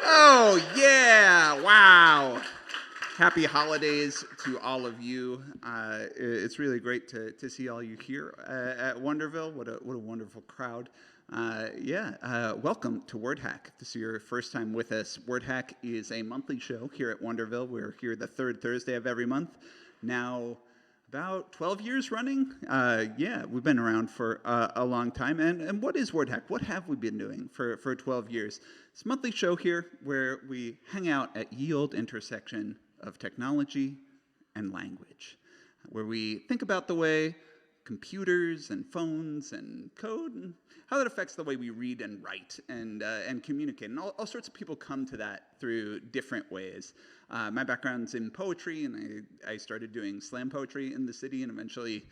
Oh, yeah. Wow. happy holidays to all of you. It's really great to see all you here at Wonderville. What a wonderful crowd. Welcome to WordHack. If this is your first time with us, WordHack is a monthly show here at Wonderville. We're here the third Thursday of every month. Now, about 12 years running. We've been around for a long time. And what is WordHack? What have we been doing for 12 years? It's a monthly show here where we hang out at ye olde intersection of technology and language, where we think about the way computers and phones and code and how that affects the way we read and write and communicate. And all sorts of people come to that through different ways. My background's in poetry, and I started doing slam poetry in the city and eventually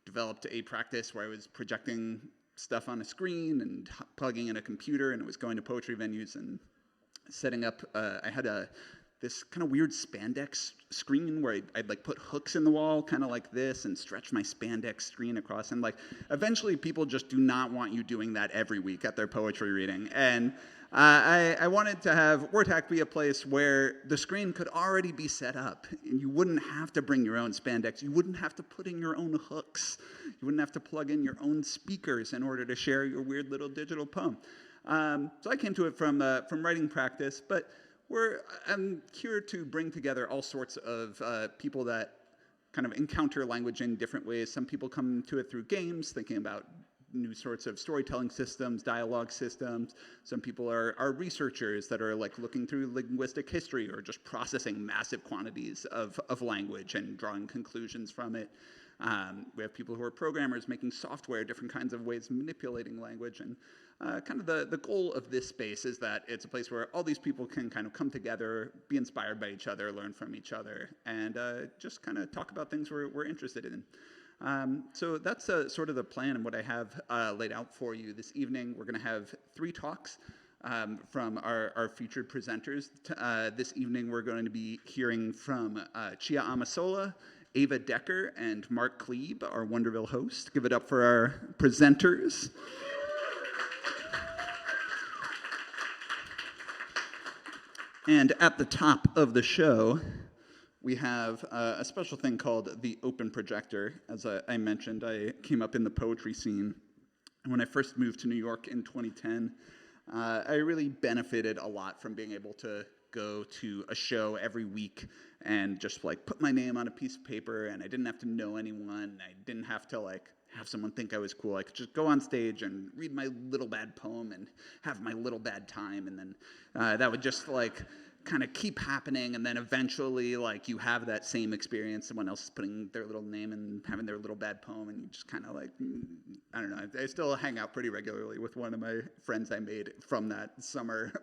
developed a practice where I was projecting stuff on a screen and plugging in a computer, and it was going to poetry venues and setting up. I had this kind of weird spandex screen where I'd like put hooks in the wall, kind of like this, and stretch my spandex screen across. And like, eventually people just do not want you doing that every week at their poetry reading. And I wanted to have WordHack be a place where the screen could already be set up, and you wouldn't have to bring your own spandex. You wouldn't have to put in your own hooks. You wouldn't have to plug in your own speakers in order to share your weird little digital poem. So I came to it from writing practice, but I'm here to bring together all sorts of people that kind of encounter language in different ways. Some people come to it through games, thinking about new sorts of storytelling systems, dialogue systems. Some people are researchers that are like looking through linguistic history or just processing massive quantities of language and drawing conclusions from it. We have people who are programmers making software, different kinds of ways of manipulating language. And kind of the goal of this space is that it's a place where all these people can kind of come together, be inspired by each other, learn from each other, and just kind of talk about things we're interested in. So that's sort of the plan and what I have laid out for you this evening. We're going to have 3 talks from our featured presenters. This evening we're going to be hearing from Chia Amisola, Ava Decker, and Mark Kleeb, our Wonderville host. Give it up for our presenters. And at the top of the show, we have a special thing called the Open Projector. As I mentioned, I came up in the poetry scene. And when I first moved to New York in 2010, I really benefited a lot from being able to go to a show every week and just like put my name on a piece of paper, and I didn't have to know anyone. I didn't have to like have someone think I was cool. I could just go on stage and read my little bad poem and have my little bad time, and then that would just like kind of keep happening, and then eventually like you have that same experience. Someone else is putting their little name and having their little bad poem, and you just kind of like, I don't know. I still hang out pretty regularly with one of my friends I made from that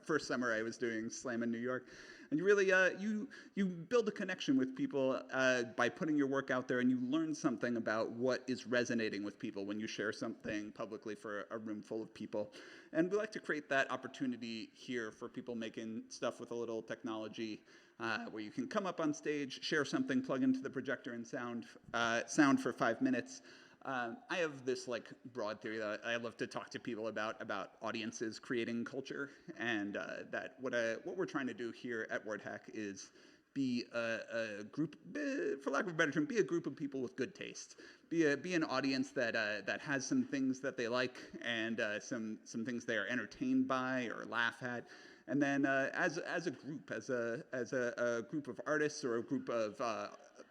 first summer I was doing slam in New York. And you really, you build a connection with people by putting your work out there, and you learn something about what is resonating with people when you share something publicly for a room full of people. And we like to create that opportunity here for people making stuff with a little technology, where you can come up on stage, share something, plug into the projector, and sound for 5 minutes. I have this like broad theory that I love to talk to people about audiences creating culture, and that what we're trying to do here at WordHack is be a group, for lack of a better term, be a group of people with good taste. Be an audience that has some things that they like and some things they are entertained by or laugh at. And then as a group, as a group of artists or a group of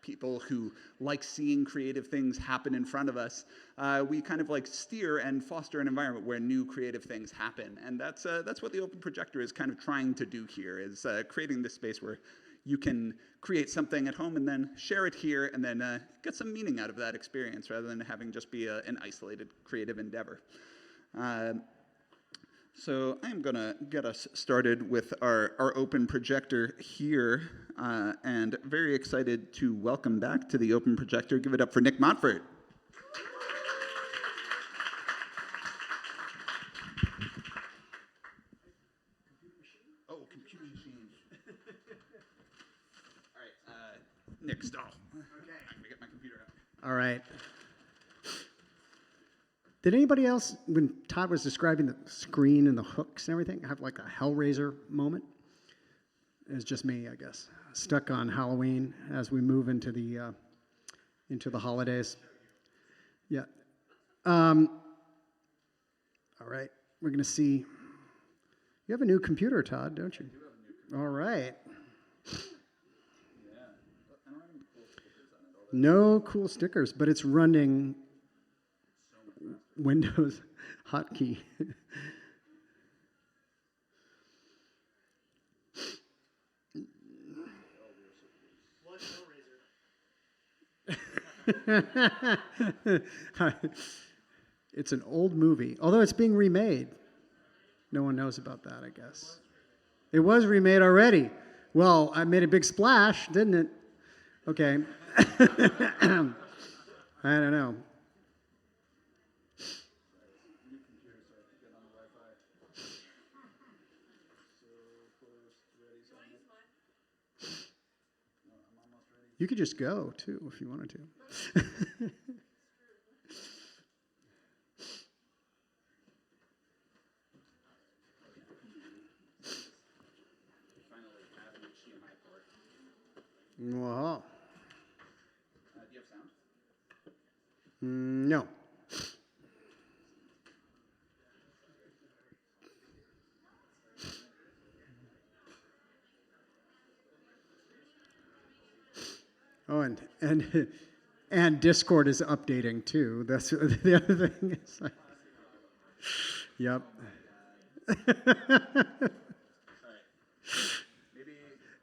people who like seeing creative things happen in front of us, we kind of like steer and foster an environment where new creative things happen. And that's what the Open Projector is kind of trying to do here, is creating this space where you can create something at home and then share it here and then get some meaning out of that experience rather than having just be an isolated creative endeavor. So I'm going to get us started with our Open Projector here, and very excited to welcome back to the Open Projector. Give it up for Nick Montfort. Oh, computer machine. All right, Nick, stall. Okay. I'm going to get my computer out. All right. Did anybody else, when Todd was describing the screen and the hooks and everything, have like a Hellraiser moment? It was just me, I guess. stuck on Halloween as we move into the holidays. Yeah. All right. We're going to see. You have a new computer, Todd, don't you? All right. No cool stickers, but it's running Windows hotkey. It's an old movie, although it's being remade. No one knows about that, I guess. It was remade already. Well, I made a big splash, didn't it? Okay. I don't know. You could just go, too, if you wanted to. Wow. Do you have sound? No. Oh, and Discord is updating too. That's the other thing. Is like, yep. Sorry. Maybe.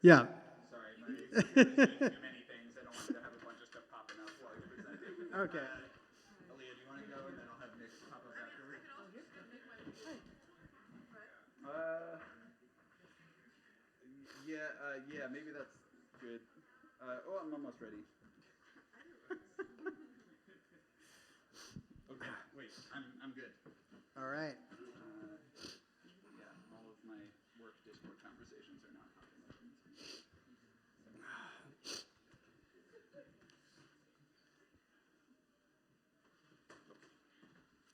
Yeah. Sorry, my computer's doing too many things. I don't want to have a bunch of stuff popping up while you're presenting. Okay. Aaliyah, do you want to go, and then I'll have Nick pop up afterwards? Yeah, maybe that's good. I'm almost ready. Okay, wait, I'm good. All right. Yeah, all of my work Discord conversations are not confirmations.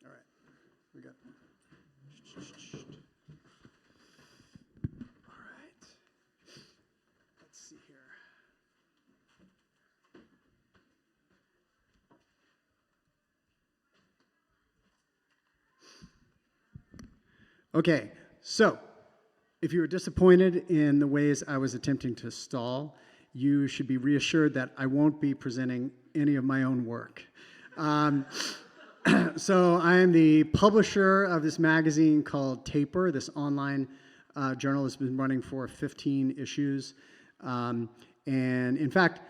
All right. We got. All right. Let's see here. Okay, so if you were disappointed in the ways I was attempting to stall, you should be reassured that I won't be presenting any of my own work. So I am the publisher of this magazine called Taper. This online journal has been running for 15 issues. And in fact,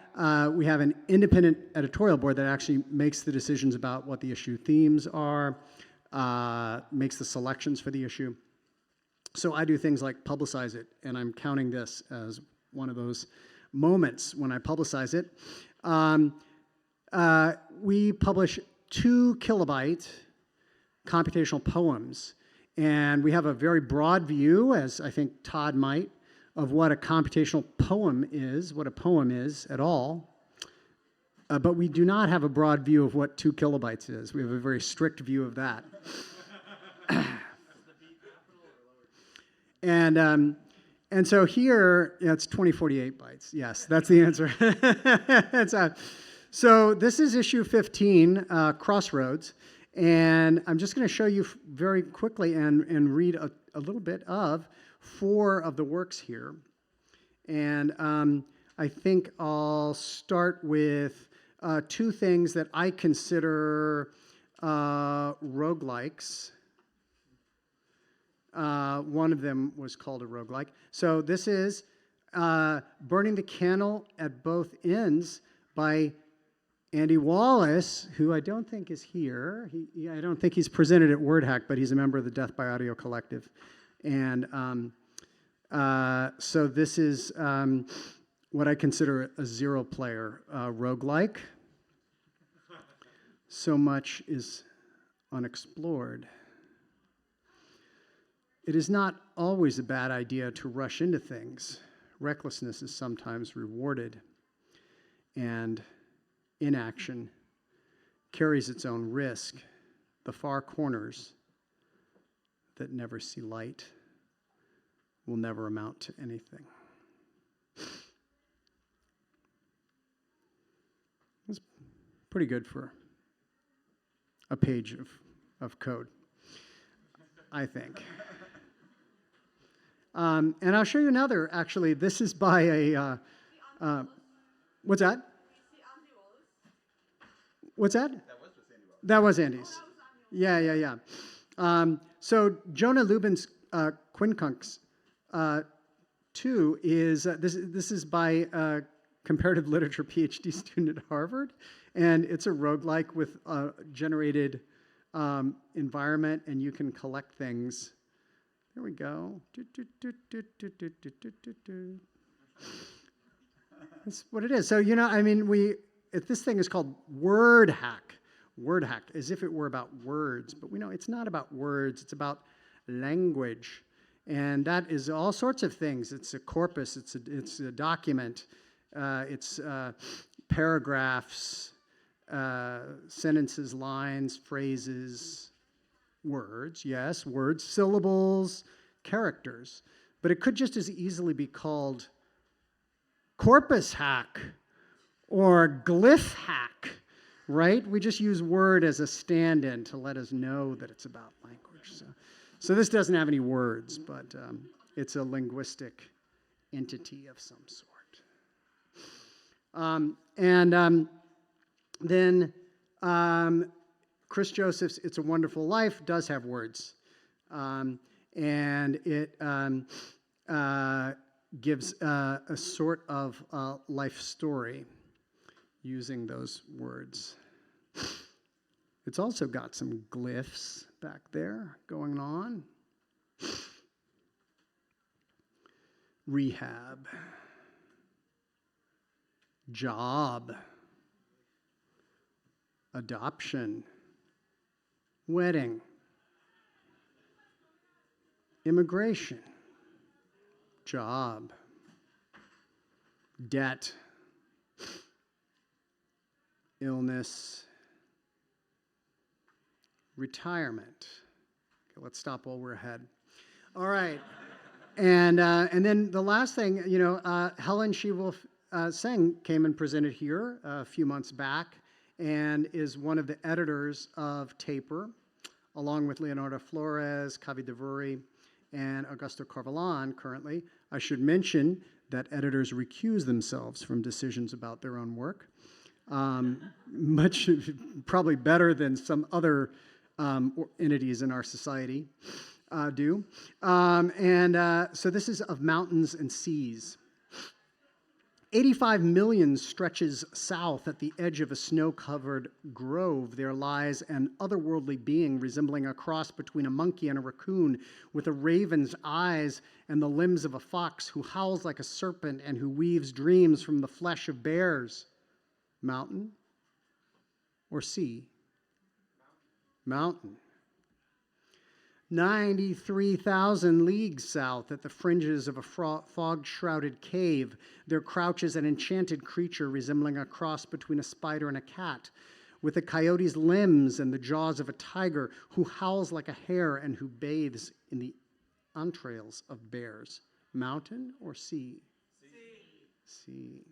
we have an independent editorial board that actually makes the decisions about what the issue themes are, makes the selections for the issue. So I do things like publicize it, and I'm counting this as one of those moments when I publicize it. We publish 2 kilobyte computational poems, and we have a very broad view, as I think Todd might, of what a computational poem is, what a poem is at all. But we do not have a broad view of what 2 kilobytes is. We have a very strict view of that. And so here, it's 2048 bytes. Yes, that's the answer. So this is issue 15, Crossroads. And I'm just going to show you very quickly and read a little bit of 4 of the works here. And I think I'll start with 2 things that I consider roguelikes. One of them was called a roguelike. So this is Burning the Candle at Both Ends by Andy Wallace, who I don't think is here. I don't think he's presented at WordHack, but he's a member of the Death by Audio Collective. And so this is what I consider a 0-player roguelike. So much is unexplored. It is not always a bad idea to rush into things. Recklessness is sometimes rewarded, and inaction carries its own risk. The far corners that never see light will never amount to anything. Pretty good for a page of code, I think. And I'll show you another, actually. This is by a, what's that? What's that? That was Andy's. Yeah. So Jonah Lubin's quincunx 2 is, this is by a comparative literature PhD student at Harvard, and it's a roguelike with a generated environment, and you can collect things. There we go. That's what it is. So, this thing is called WordHack. WordHack, as if it were about words. But we know it's not about words. It's about language. And that is all sorts of things. It's a corpus. It's a document. It's paragraphs, sentences, lines, phrases, words, yes, words, syllables, characters. But it could just as easily be called corpus hack or glyph hack, right? We just use word as a stand-in to let us know that it's about language. So this doesn't have any words, but it's a linguistic entity of some sort. Then Chris Joseph's It's a Wonderful Life does have words. And it gives a sort of life story using those words. It's also got some glyphs back there going on. Rehab. Job. Adoption. Wedding. Immigration. Job. Debt. Illness. Retirement. Okay, let's stop while we're ahead. All right. And then the last thing, Helen She-Wolf Seng came and presented here a few months back and is one of the editors of Taper, along with Leonardo Flores, Kavi Devuri, and Augusto Corvalán currently. I should mention that editors recuse themselves from decisions about their own work, much probably better than some other entities in our society do. So this is of mountains and seas. 85 million stretches south at the edge of a snow-covered grove. There lies an otherworldly being resembling a cross between a monkey and a raccoon, with a raven's eyes and the limbs of a fox, who howls like a serpent and who weaves dreams from the flesh of bears. Mountain or sea? Mountain. 93,000 leagues south, at the fringes of a fog-shrouded cave, there crouches an enchanted creature resembling a cross between a spider and a cat, with a coyote's limbs and the jaws of a tiger, who howls like a hare and who bathes in the entrails of bears. Mountain or sea? Sea.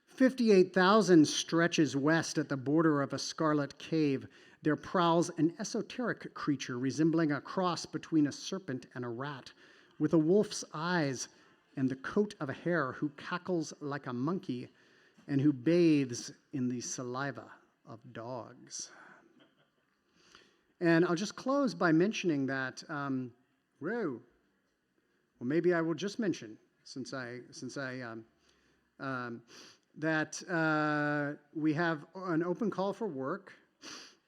58,000 stretches west at the border of a scarlet cave. There prowls an esoteric creature resembling a cross between a serpent and a rat, with a wolf's eyes and the coat of a hare, who cackles like a monkey and who bathes in the saliva of dogs. And I'll just close by mentioning that, well, maybe I will just mention, that we have an open call for work.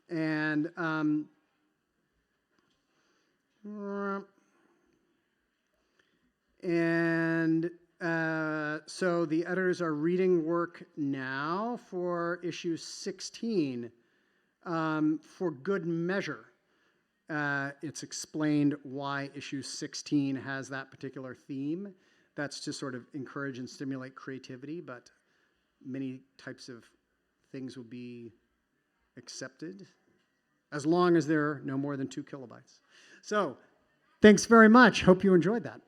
And so the editors are reading work now for issue 16 for good measure. It's explained why issue 16 has that particular theme. That's to sort of encourage and stimulate creativity, but many types of things will be accepted as long as they're no more than 2 kilobytes. So thanks very much. Hope you enjoyed that.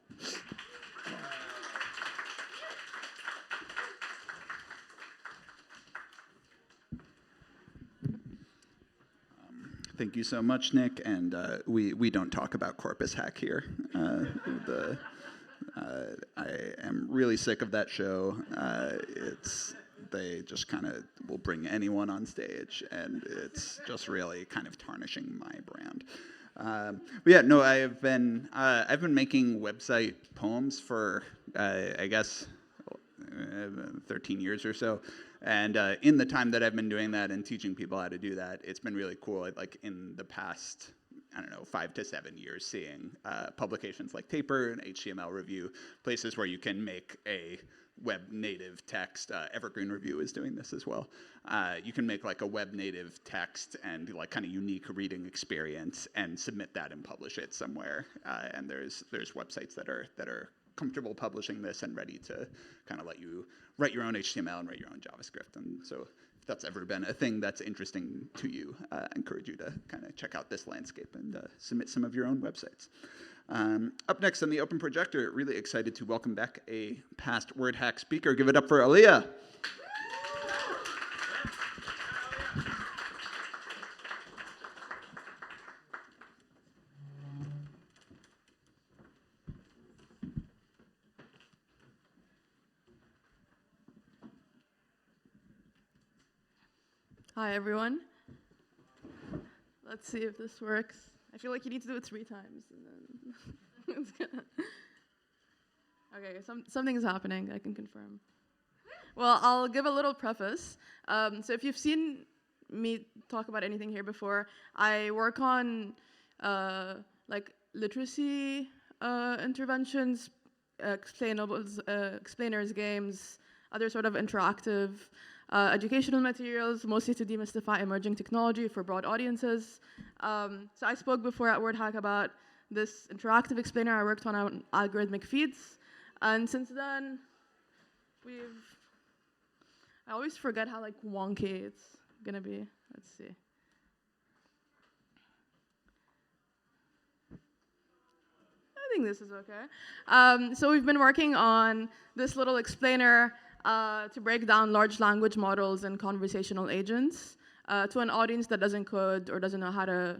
Thank you so much, Nick. And we don't talk about corpus hack here. I am really sick of that show. They just kind of will bring anyone on stage, and it's just really kind of tarnishing my brand. But yeah, no, I've been making website poems for I guess 13 years or so. And in the time that I've been doing that and teaching people how to do that, it's been really cool. Like in the past, I don't know, 5 to 7 years, seeing publications like Taper and HTML Review, places where you can make a web native text. Evergreen Review is doing this as well. You can make like a web native text and like kind of unique reading experience and submit that and publish it somewhere. And there's websites that are comfortable publishing this and ready to kind of let you write your own HTML and write your own JavaScript. And so if that's ever been a thing that's interesting to you, I encourage you to kind of check out this landscape and submit some of your own websites. Up next on the Open Projector, really excited to welcome back a past WordHack speaker. Give it up for Aaliyah. Hi, everyone. Let's see if this works. I feel like you need to do it 3 times, and then it's gonna. Okay, something is happening, I can confirm. Well, I'll give a little preface. So if you've seen me talk about anything here before, I work on like literacy interventions, explainers, games, other sort of interactive educational materials, mostly to demystify emerging technology for broad audiences. So I spoke before at WordHack about this interactive explainer I worked on algorithmic feeds. And since then, I always forget how like wonky it's gonna be. Let's see. I think this is okay. So we've been working on this little explainer to break down large language models and conversational agents to an audience that doesn't code or doesn't know how to,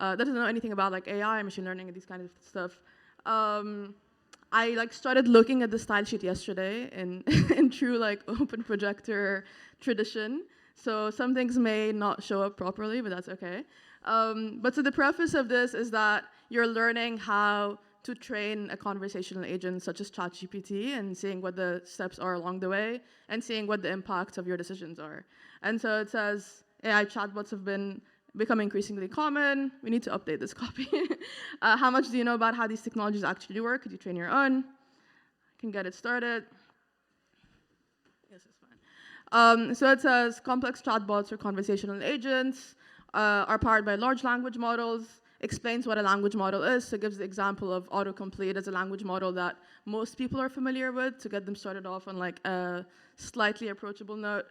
doesn't know anything about like AI, machine learning, and these kind of stuff. I like started looking at the style sheet yesterday in true like open projector tradition. So some things may not show up properly, but that's okay. But so the preface of this is that you're learning how to train a conversational agent such as ChatGPT and seeing what the steps are along the way and seeing what the impacts of your decisions are. And so it says AI chatbots have become increasingly common. We need to update this copy. How much do you know about how these technologies actually work? Could you train your own? I can get it started. Yes, it's fine. So it says complex chatbots or conversational agents are powered by large language models, explains what a language model is, so it gives the example of autocomplete as a language model that most people are familiar with to get them started off on like a slightly approachable note.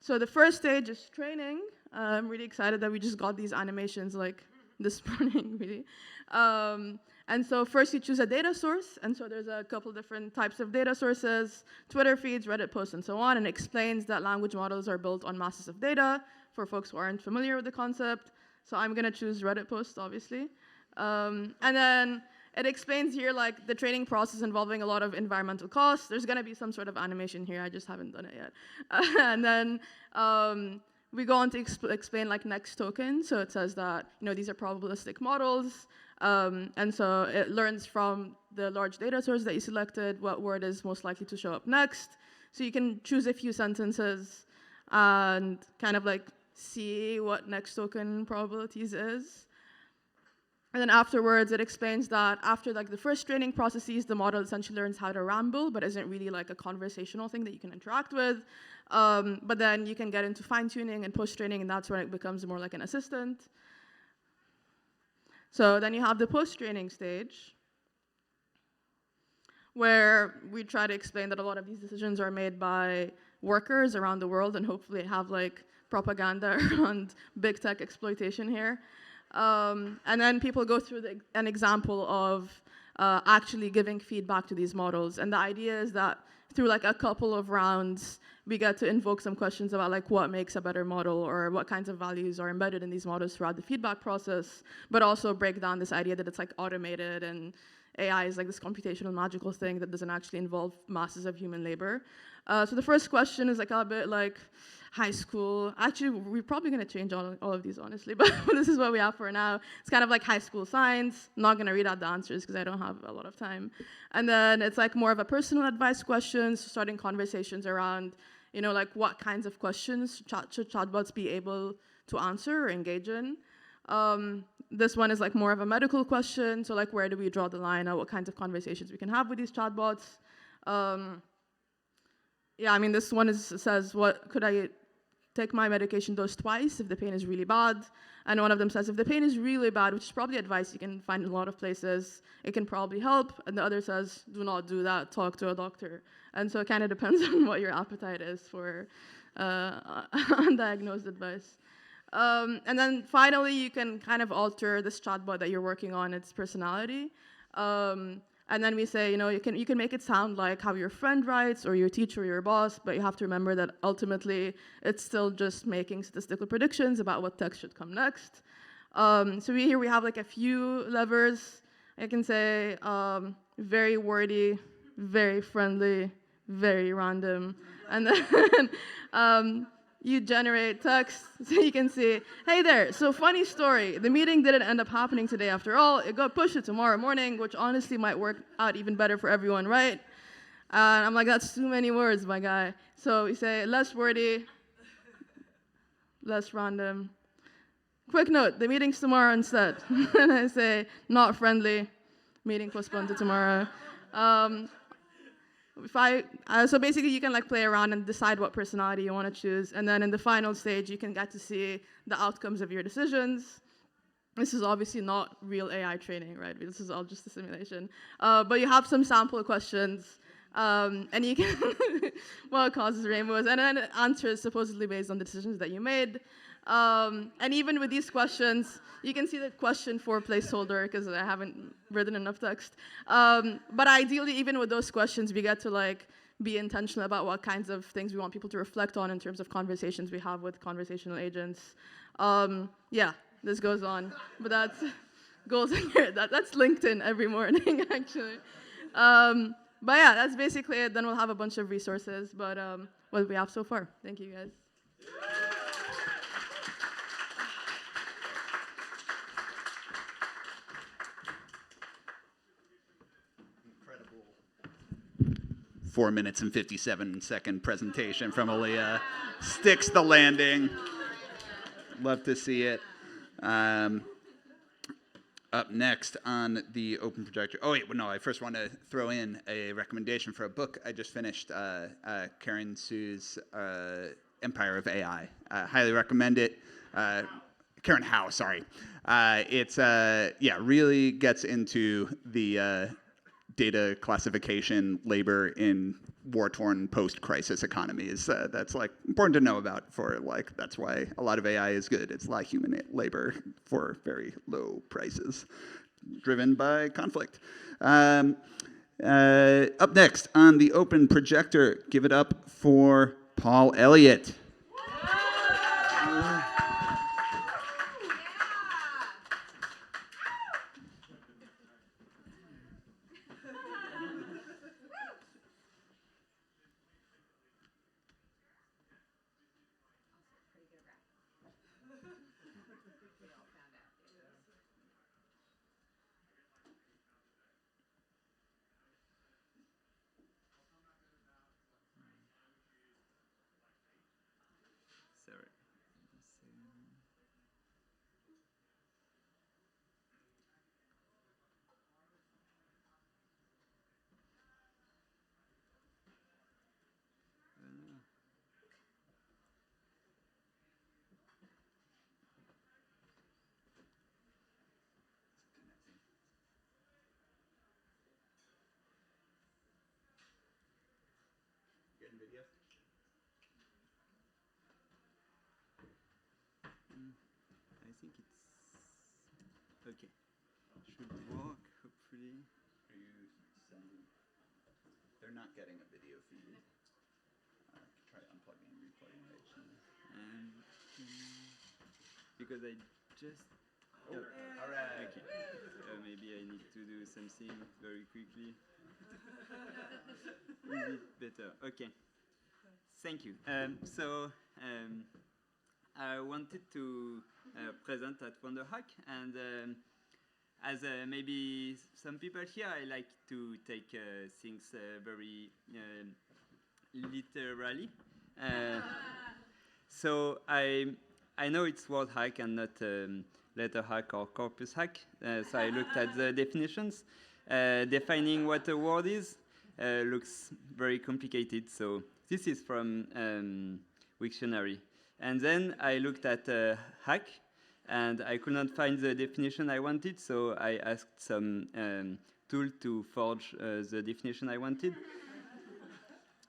So the first stage is training. I'm really excited that we just got these animations like this morning, really. And so first you choose a data source, and so there's a couple different types of data sources, Twitter feeds, Reddit posts, and so on, and explains that language models are built on masses of data for folks who aren't familiar with the concept. So I'm gonna choose Reddit posts, obviously. And then it explains here like the training process involving a lot of environmental costs. There's gonna be some sort of animation here, I just haven't done it yet. And then we go on to explain like next token. So it says that these are probabilistic models. And so it learns from the large data source that you selected what word is most likely to show up next. So you can choose a few sentences and kind of like see what next token probabilities is. And then afterwards, it explains that after like the first training processes, the model essentially learns how to ramble, but isn't really like a conversational thing that you can interact with. But then you can get into fine-tuning and post-training, and that's when it becomes more like an assistant. So then you have the post-training stage, where we try to explain that a lot of these decisions are made by workers around the world, and hopefully have like propaganda around big tech exploitation here. And then people go through an example of actually giving feedback to these models. And the idea is that through like a couple of rounds, we get to invoke some questions about like what makes a better model or what kinds of values are embedded in these models throughout the feedback process, but also break down this idea that it's like automated and AI is like this computational magical thing that doesn't actually involve masses of human labor. So the first question is like a bit like high school. Actually, we're probably going to change all of these, honestly, but this is what we have for now. It's kind of like high school science. I'm not going to read out the answers because I don't have a lot of time. And then it's like more of a personal advice questions, starting conversations around, you know, like what kinds of questions should chatbots be able to answer or engage in. This one is like more of a medical question. So like, where do we draw the line on what kinds of conversations we can have with these chatbots? Yeah, I mean, this one says, what could I take my medication dose twice if the pain is really bad? And one of them says, if the pain is really bad, which is probably advice you can find in a lot of places, it can probably help. And the other says, do not do that, talk to a doctor. And so it kind of depends on what your appetite is for undiagnosed advice. And then finally, you can kind of alter this chatbot that you're working on, its personality. And then we say, you know, you can make it sound like how your friend writes or your teacher or your boss, but you have to remember that ultimately it's still just making statistical predictions about what text should come next. So here we have like a few levers. I can say very wordy, very friendly, very random. And then you generate text, so you can see, hey there, so funny story. The meeting didn't end up happening today after all. It got pushed to tomorrow morning, which honestly might work out even better for everyone, right? And I'm like, that's too many words, my guy. So we say less wordy, less random. Quick note, the meeting's tomorrow instead. And I say, not friendly, meeting postponed to tomorrow. So basically you can like play around and decide what personality you want to choose, and then in the final stage you can get to see the outcomes of your decisions. This is obviously not real AI training, right? This is all just a simulation. But you have some sample questions, and you can what causes rainbows, and then answers supposedly based on the decisions that you made. And even with these questions, you can see the question for placeholder because I haven't written enough text. But ideally, even with those questions, we get to like be intentional about what kinds of things we want people to reflect on in terms of conversations we have with conversational agents. Yeah, this goes on, but that's goes in here. That's LinkedIn every morning, actually. But yeah, that's basically it. Then we'll have a bunch of resources, but what we have so far. Thank you, guys. Incredible 4 minutes and 57-second presentation from Aaliyah. Sticks the landing. Love to see it. Up next on the open projector. Oh, wait, no, I first want to throw in a recommendation for a book I just finished, Karen Su's Empire of AI. Highly recommend it. Karen Howe, sorry. It's, really gets into the data classification, labor in war-torn post-crisis economies. That's like important to know about for like, that's why a lot of AI is good. It's a lot of human labor for very low prices, driven by conflict. Up next on the open projector, give it up for Paul Elliott. I think it's okay. Should work, hopefully. Are you sending? They're not getting a video feed. Try unplugging and replugging right now. And, because I just... Oh, all right. Okay. Maybe I need to do something very quickly. Is it better? Okay. Thank you. I wanted to present at WordHack, and as maybe some people here, I like to take things very literally. So I know it's WordHack and not letter hack or corpus hack. So I looked at the definitions. Defining what a word is looks very complicated. So this is from Wiktionary. And then I looked at hack, and I could not find the definition I wanted. So I asked some tool to forge the definition I wanted,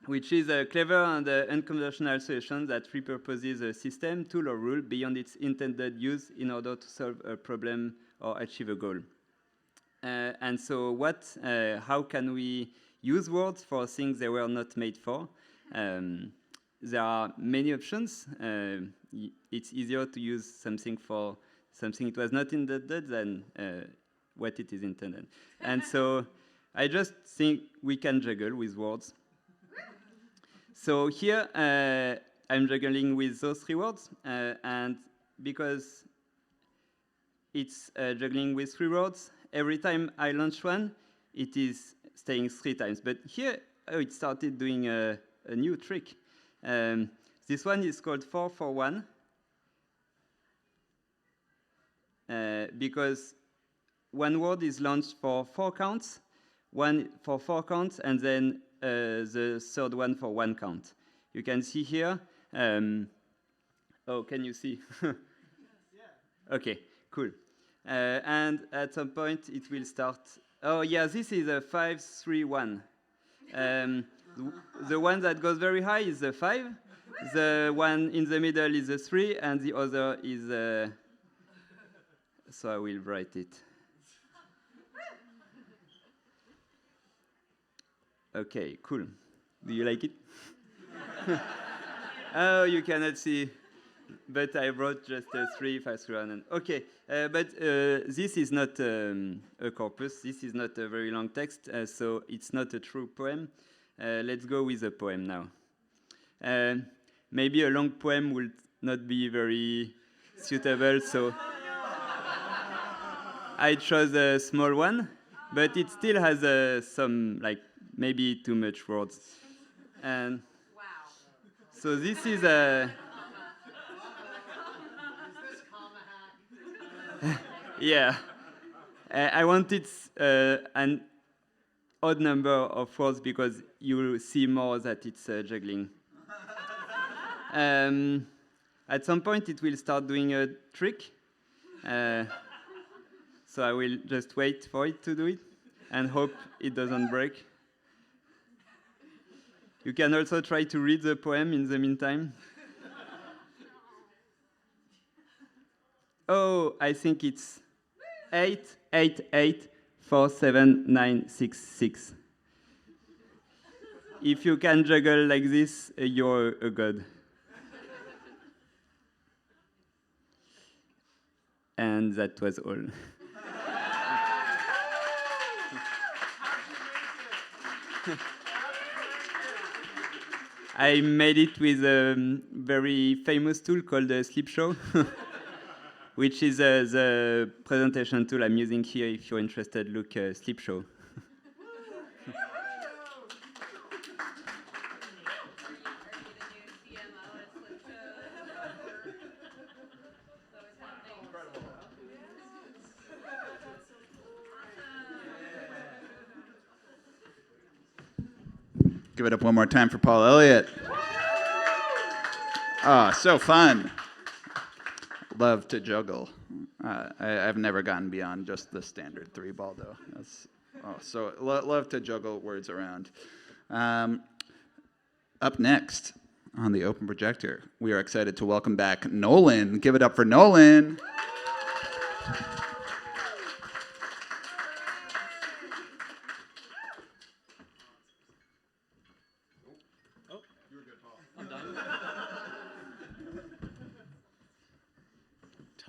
which is a clever and unconventional solution that repurposes a system, tool, or rule beyond its intended use in order to solve a problem or achieve a goal. And so how can we use words for things they were not made for? There are many options. It's easier to use something for something it was not intended than what it is intended. And so I just think we can juggle with words. So here, I'm juggling with those 3 words, and because it's juggling with 3 words, every time I launch one, it is staying 3 times. But here, it started doing a new trick. This one is called 4 for 1, because one word is launched for 4 counts, one for 4 counts, and then the third one for 1 count. You can see here. Oh, can you see? Yes. Yeah. Okay, cool. And at some point, it will start. Oh, yeah, this is a 5, 3, 1. The one that goes very high is the 5. The one in the middle is a 3, and the other is a... So I will write it. Okay, cool. Do you like it? Oh, you cannot see. But I wrote just 3, 5, 3, 1. Okay, but this is not a corpus. This is not a very long text, so it's not a true poem. Let's go with a poem now. Maybe a long poem will not be very suitable, so I chose a small one, but it still has some, like, maybe too much words. And wow. So this is a... Yeah. I wanted an odd number of words because you will see more that it's juggling. At some point, it will start doing a trick. So I will just wait for it to do it and hope it doesn't break. You can also try to read the poem in the meantime. Oh, I think it's 8884796. If you can juggle like this, you're a god. And that was all. I made it with a very famous tool called Sleep Show, which is the presentation tool I'm using here. If you're interested, look Sleep Show. Give it up one more time for Paul Elliott. Oh, so fun. Love to juggle. I've never gotten beyond just the standard 3-ball, though. Love to juggle words around. Up next on the open projector, we are excited to welcome back Nolan. Give it up for Nolan.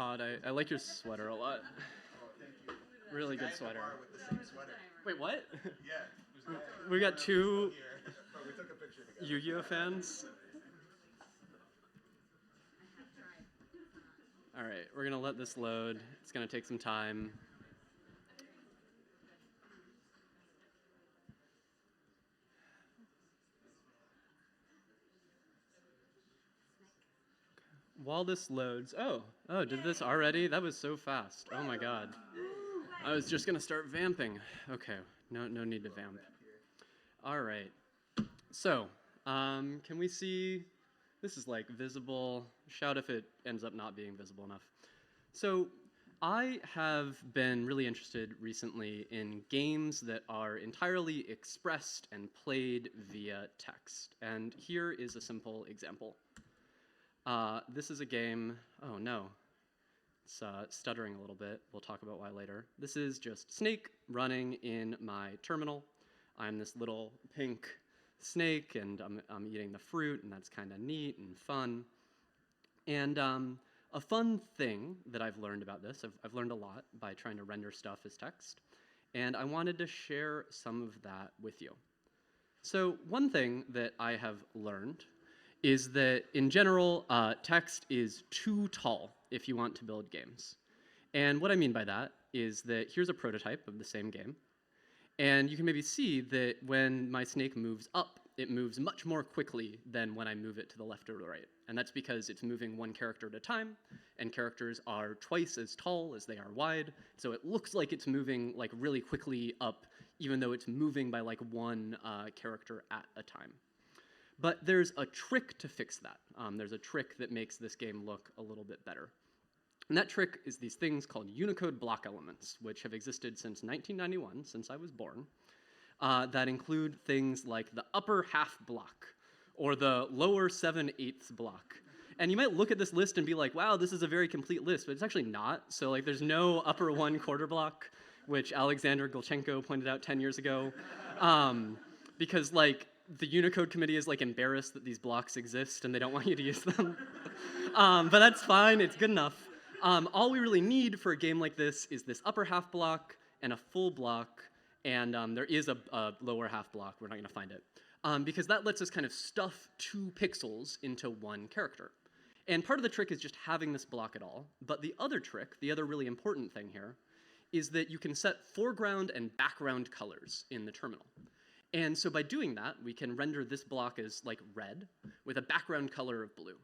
Todd. I like your sweater a lot. Really good sweater. Wait, what? Yeah. We got two Yu-Gi-Oh fans. All right, we're gonna let this load. It's gonna take some time. While this loads, oh, did this already? That was so fast. Oh my God. I was just gonna start vamping. Okay, no need to vamp. All right. So, can we see? This is like visible. Shout if it ends up not being visible enough. So, I have been really interested recently in games that are entirely expressed and played via text. And here is a simple example. This is a game, oh no, it's stuttering a little bit. We'll talk about why later. This is just Snake running in my terminal. I'm this little pink snake, and I'm eating the fruit, and that's kind of neat and fun. And a fun thing that I've learned about this, I've learned a lot by trying to render stuff as text, and I wanted to share some of that with you. So one thing that I have learned is that, in general, text is too tall if you want to build games. And what I mean by that is that here's a prototype of the same game, and you can maybe see that when my snake moves up, it moves much more quickly than when I move it to the left or the right. And that's because it's moving one character at a time, and characters are twice as tall as they are wide, so it looks like it's moving like really quickly up, even though it's moving by like one character at a time. But there's a trick to fix that. There's a trick that makes this game look a little bit better. And that trick is these things called Unicode block elements, which have existed since 1991, since I was born, that include things like the upper half block, or the lower 7/8 block. And you might look at this list and be like, wow, this is a very complete list, but it's actually not. So like, there's no upper 1/4 block, which Alexander Golchenko pointed out 10 years ago, because like, the Unicode committee is like embarrassed that these blocks exist and they don't want you to use them. But that's fine, it's good enough. All we really need for a game like this is this upper half block and a full block, and there is a lower half block, we're not gonna find it. Because that lets us kind of stuff 2 pixels into one character. And part of the trick is just having this block at all, but the other trick, the other really important thing here, is that you can set foreground and background colors in the terminal. And so by doing that, we can render this block as like red with a background color of blue.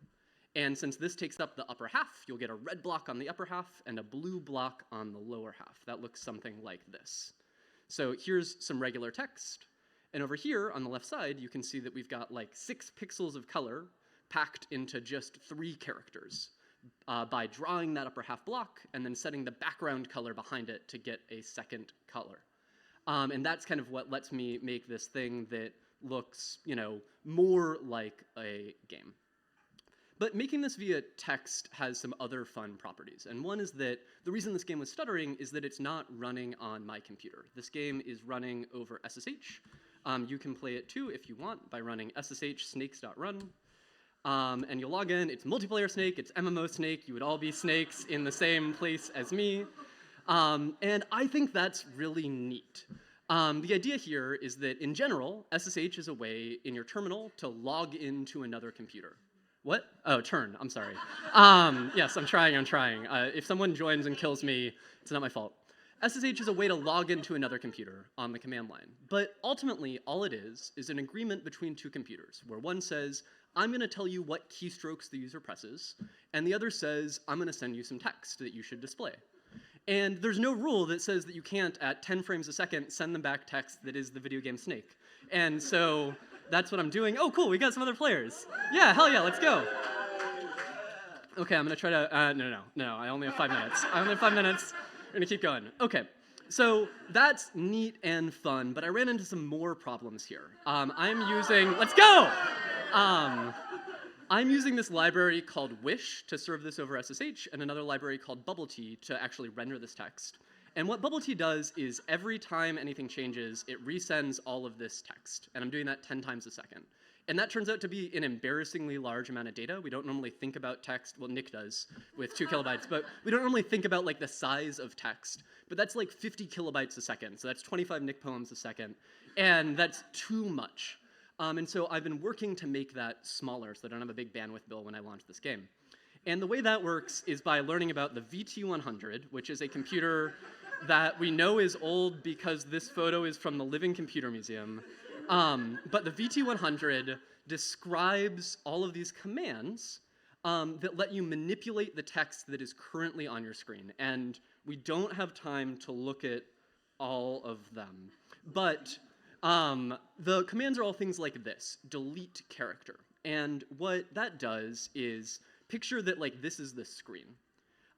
And since this takes up the upper half, you'll get a red block on the upper half and a blue block on the lower half. That looks something like this. So here's some regular text. And over here on the left side, you can see that we've got like 6 pixels of color packed into just 3 characters by drawing that upper half block and then setting the background color behind it to get a second color. And that's kind of what lets me make this thing that looks, more like a game. But making this via text has some other fun properties. And one is that the reason this game was stuttering is that it's not running on my computer. This game is running over SSH. You can play it too if you want by running ssh snakes.run. And you'll log in, it's multiplayer snake, it's MMO snake, you would all be snakes in the same place as me. And I think that's really neat. The idea here is that, in general, SSH is a way in your terminal to log into another computer. What? Oh, turn, I'm sorry. Yes, I'm trying. If someone joins and kills me, it's not my fault. SSH is a way to log into another computer on the command line. But ultimately, all it is an agreement between 2 computers, where one says, I'm going to tell you what keystrokes the user presses, and the other says, I'm going to send you some text that you should display. And there's no rule that says that you can't, at 10 frames a second, send them back text that is the video game Snake. And so that's what I'm doing. Oh, cool, we got some other players. Yeah, hell yeah, let's go. Okay, I'm going to try to, no, I only have 5 minutes. We're going to keep going. Okay, so that's neat and fun, but I ran into some more problems here. Let's go! I'm using this library called Wish to serve this over SSH, and another library called BubbleT to actually render this text. And what BubbleT does is every time anything changes, it resends all of this text, and I'm doing that 10 times a second. And that turns out to be an embarrassingly large amount of data. We don't normally think about text, well, Nick does with 2 kilobytes, but we don't normally think about like the size of text. But that's like 50 kilobytes a second, so that's 25 Nick poems a second, and that's too much. And so I've been working to make that smaller so that I don't have a big bandwidth bill when I launch this game. And the way that works is by learning about the VT100, which is a computer that we know is old because this photo is from the Living Computer Museum. But the VT100 describes all of these commands that let you manipulate the text that is currently on your screen. And we don't have time to look at all of them. But the commands are all things like this: delete character. And what that does is picture that like this is the screen.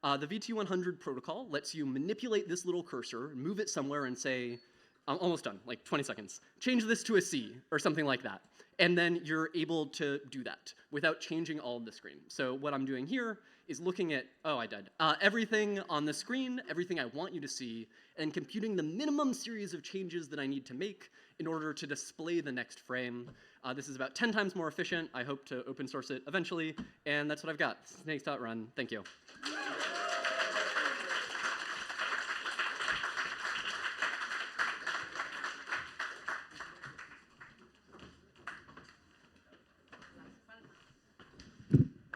The VT100 protocol lets you manipulate this little cursor, move it somewhere, and say, I'm almost done, like 20 seconds. Change this to a C, or something like that. And then you're able to do that without changing all of the screen. So what I'm doing here is looking at, oh, I died. Everything on the screen, everything I want you to see, and computing the minimum series of changes that I need to make in order to display the next frame. This is about 10 times more efficient. I hope to open source it eventually, and that's what I've got. Snakes.run. Thank you.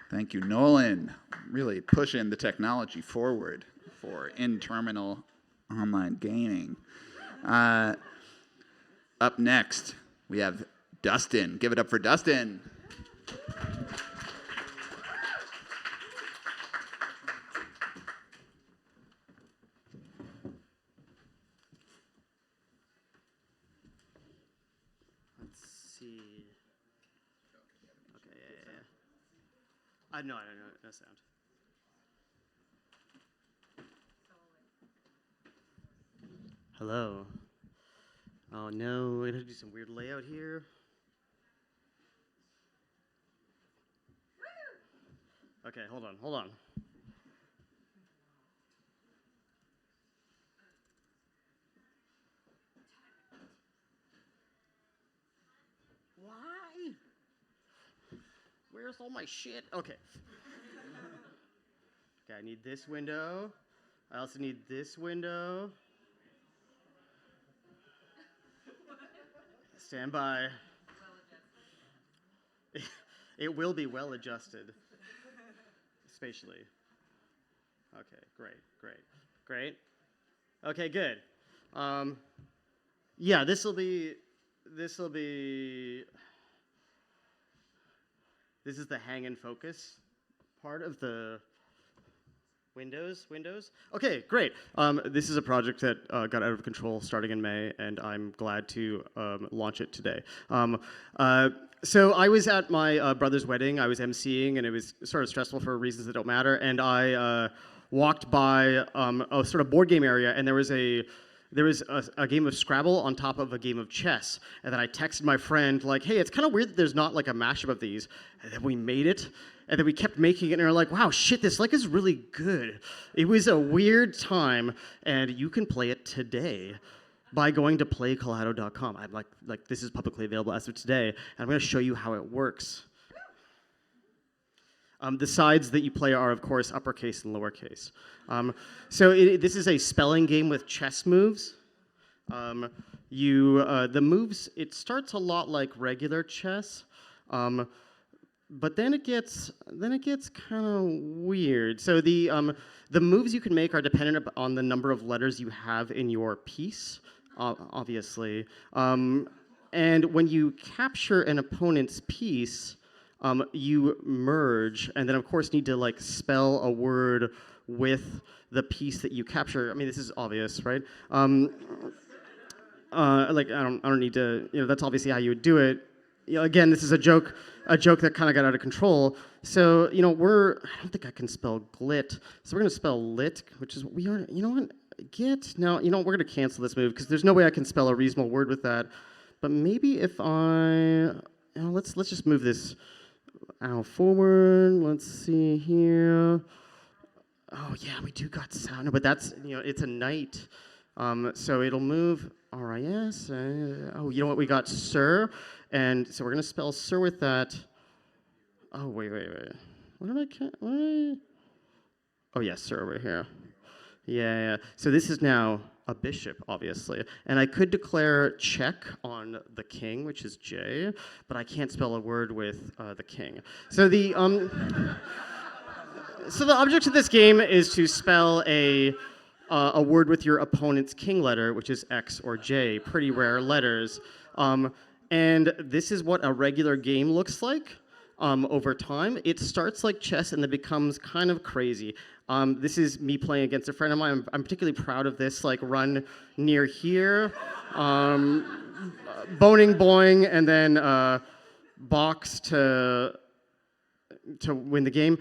Thank you, Nolan. Really pushing the technology forward for in-terminal online gaming. Up next, we have Dustin. Give it up for Dustin. Let's see. Okay, yeah. No sound. Hello. Oh no, we're gonna do some weird layout here. Okay, hold on. Why? Where's all my shit? Okay. Okay, I need this window. I also need this window. Stand by. It will be well adjusted spatially. Okay, great. Okay, good. Yeah, this will be. This is the hang and focus part of the Windows. Okay, great. This is a project that got out of control starting in May, and I'm glad to launch it today. So I was at my brother's wedding. I was emceeing, and it was sort of stressful for reasons that don't matter. And I walked by a sort of board game area, and there was a game of Scrabble on top of a game of chess. And then I texted my friend, like, hey, it's kind of weird that there's not like a mashup of these. And then we made it. And then we kept making it, and we were like, wow, shit, this like is really good. It was a weird time, and you can play it today by going to playcolado.com. I'm like this is publicly available as of today, and I'm going to show you how it works. The sides that you play are, of course, uppercase and lowercase. This is a spelling game with chess moves. The moves, it starts a lot like regular chess. But then it gets kind of weird. So the moves you can make are dependent on the number of letters you have in your piece, obviously. And when you capture an opponent's piece, you merge, and then of course need to like spell a word with the piece that you capture. I mean, this is obvious, right? Like I don't need to. That's obviously how you would do it. Again, this is a joke that kind of got out of control. So, I don't think I can spell glit. So we're going to spell lit, which is what we are. You know what? Git. Now, we're going to cancel this move because there's no way I can spell a reasonable word with that. But maybe if let's just move this forward. Let's see here. Oh yeah, we do got sound. No, but that's it's a knight. So it'll move R-I-S. Oh, you know what? We got sir. And so we're going to spell sir with that. Oh, wait. What did I... Oh, yes, sir, over here. Yeah. So this is now a bishop, obviously. And I could declare check on the king, which is J, but I can't spell a word with the king. So the object of this game is to spell a word with your opponent's king letter, which is X or J, pretty rare letters. And this is what a regular game looks like over time. It starts like chess and then becomes kind of crazy. This is me playing against a friend of mine. I'm particularly proud of this run near here. Boning boing, and then box to win the game.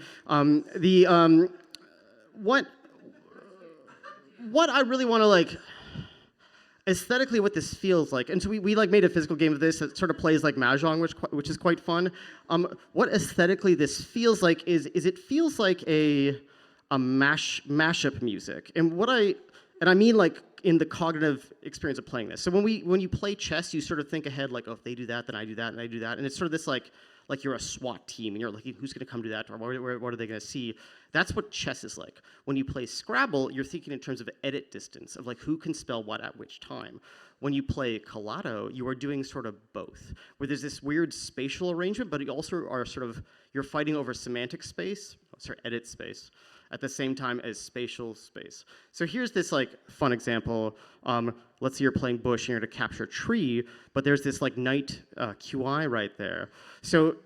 What I really want to aesthetically what this feels like, and so we made a physical game of this that sort of plays like Mahjong, which is quite fun. What aesthetically this feels like is it feels like a mashup music, and I mean in the cognitive experience of playing this. So when you play chess, you sort of think ahead oh, if they do that, then I do that, and I do that, and it's sort of this like you're a SWAT team, and you're like, who's going to come do that, or what are they going to see? That's what chess is like. When you play Scrabble, you're thinking in terms of edit distance, of who can spell what at which time. When you play Colado, you are doing sort of both, where there's this weird spatial arrangement, but you also are you're fighting over semantic space, edit space, at the same time as spatial space. So here's this fun example. Let's say you're playing Bush and you're to capture tree, but there's this knight QI right there. So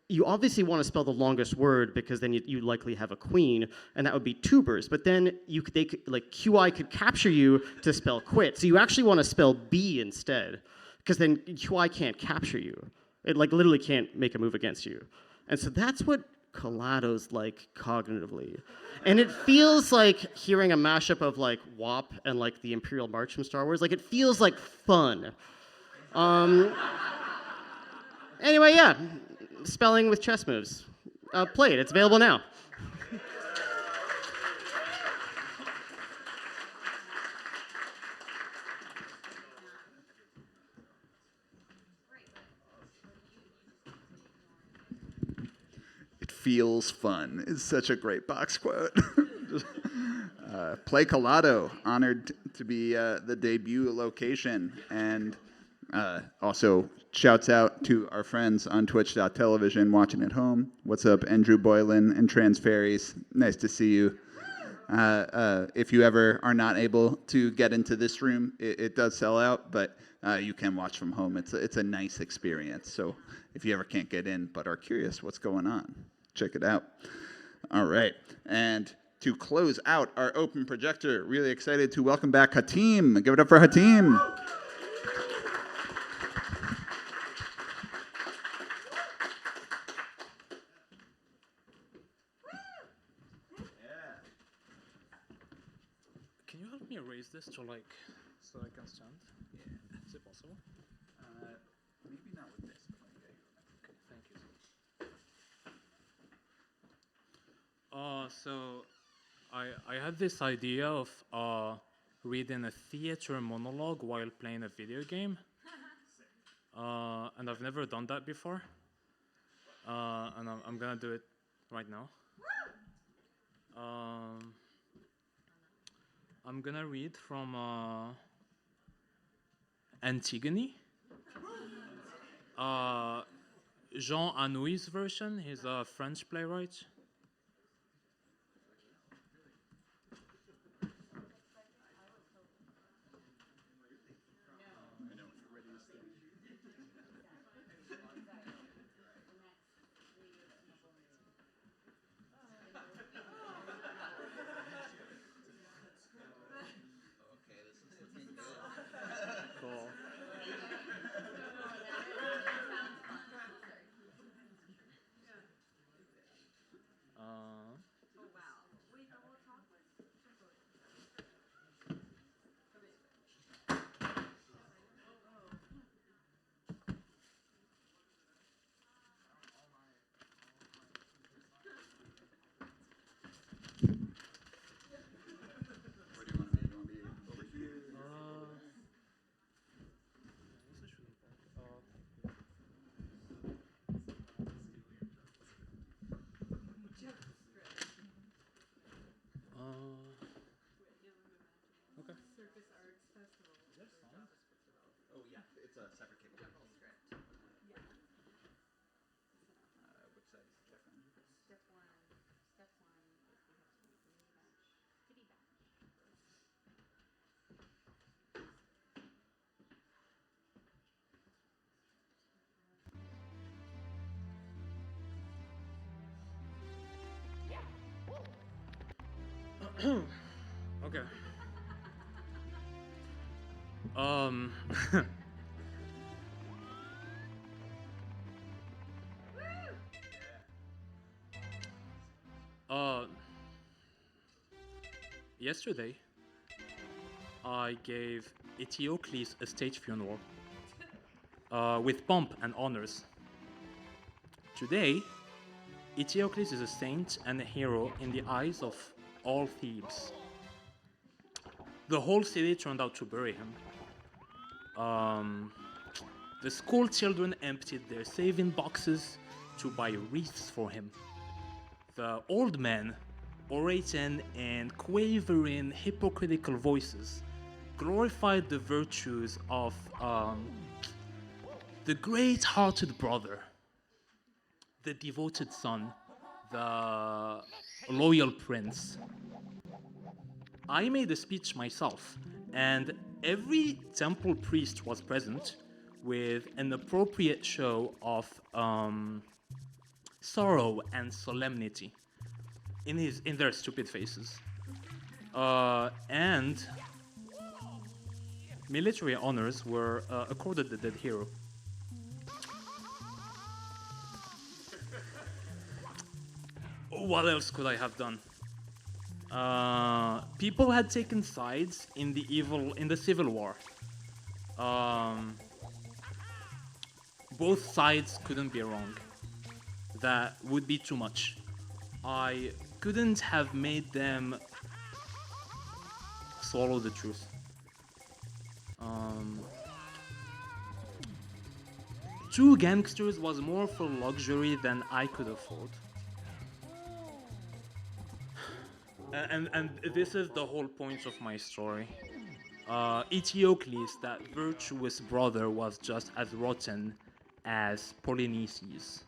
you obviously want to spell the longest word because then you likely have a queen, and that would be tubers. But then QI could capture you to spell quit. So you actually want to spell B instead, because then QI can't capture you. It literally can't make a move against you. And so that's what Colado's like cognitively. And it feels like hearing a mashup of WAP and the Imperial March from Star Wars. It feels like fun. Anyway, yeah. Spelling with chess moves. Play it. It's available now. It feels fun. It's such a great box quote. Play Colado, honored to be the debut location, and also shouts out to our friends on twitch.tv watching at home. What's up, Andrew Boylan and Trans Fairies? Nice to see you. If you ever are not able to get into this room, it does sell out, but you can watch from home. It's a nice experience. So if you ever can't get in but are curious what's going on, check it out. All right. And to close out our open projector, really excited to welcome back Hatim. Give it up for Hatim. Can you help me erase this to so I can stand? Yeah. Is it possible? Maybe not with this. Okay, thank you. So I had this idea of reading a theater monologue while playing a video game. And I've never done that before. And I'm gonna do it right now. I'm gonna read from Antigone. Jean Anouilh's version. He's a French playwright. Cool. Yeah, it's a separate cable. Which side is the check on? Okay. Um. uh. Yesterday, I gave Eteocles a state funeral, with pomp and honors. Today, Eteocles is a saint and a hero in the eyes of all Thebes. The whole city turned out to bury him. Um, the school children emptied their saving boxes to buy wreaths for him. The old men, orating and quavering hypocritical voices, glorified the virtues of the great-hearted brother, the devoted son, the loyal prince. I made a speech myself, and every temple priest was present with an appropriate show of sorrow and solemnity in their stupid faces. And military honors were accorded the dead hero. What else could I have done? People had taken sides in the civil war. Both sides couldn't be wrong. That would be too much. I couldn't have made them swallow the truth. Two gangsters was more for luxury than I could afford. And this is the whole point of my story. Eteocles, that virtuous brother, was just as rotten as Polynices.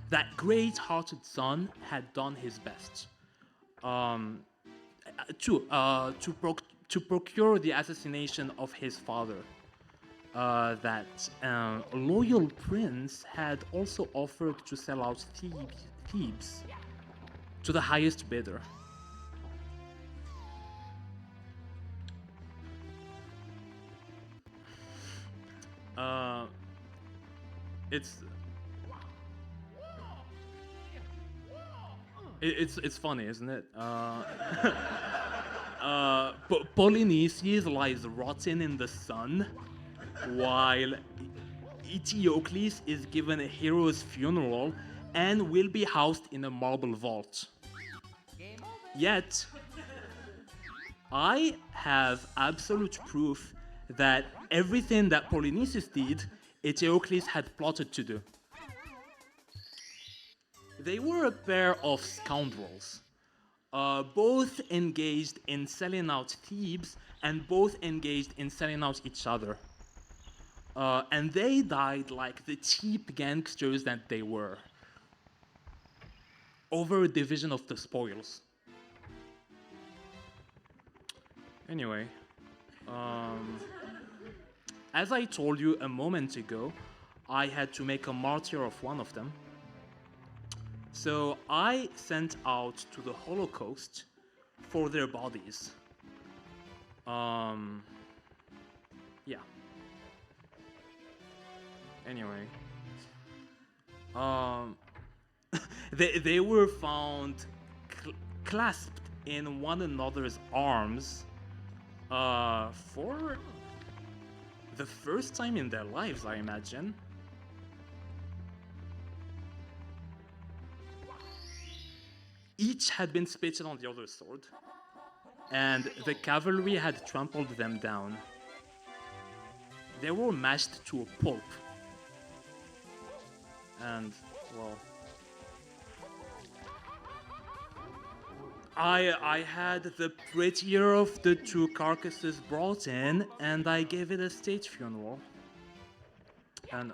That great-hearted son had done his best to procure the assassination of his father. That loyal prince had also offered to sell out Thebes to the highest bidder. It's it's funny, isn't it? Polynices lies rotten in the sun, while Eteocles is given a hero's funeral and will be housed in a marble vault. Yet, I have absolute proof that everything that Polynices did, Eteocles had plotted to do. They were a pair of scoundrels, both engaged in selling out Thebes and both engaged in selling out each other. And they died like the cheap gangsters that they were, over a division of the spoils. Anyway, as I told you a moment ago, I had to make a martyr of one of them. So I sent out to the Holocaust for their bodies. Yeah. Anyway, they were found clasped in one another's arms for the first time in their lives, I imagine. Each had been spitted on the other's sword, and the cavalry had trampled them down. They were mashed to a pulp. And, well, I had the prettier of the two carcasses brought in, and I gave it a state funeral. And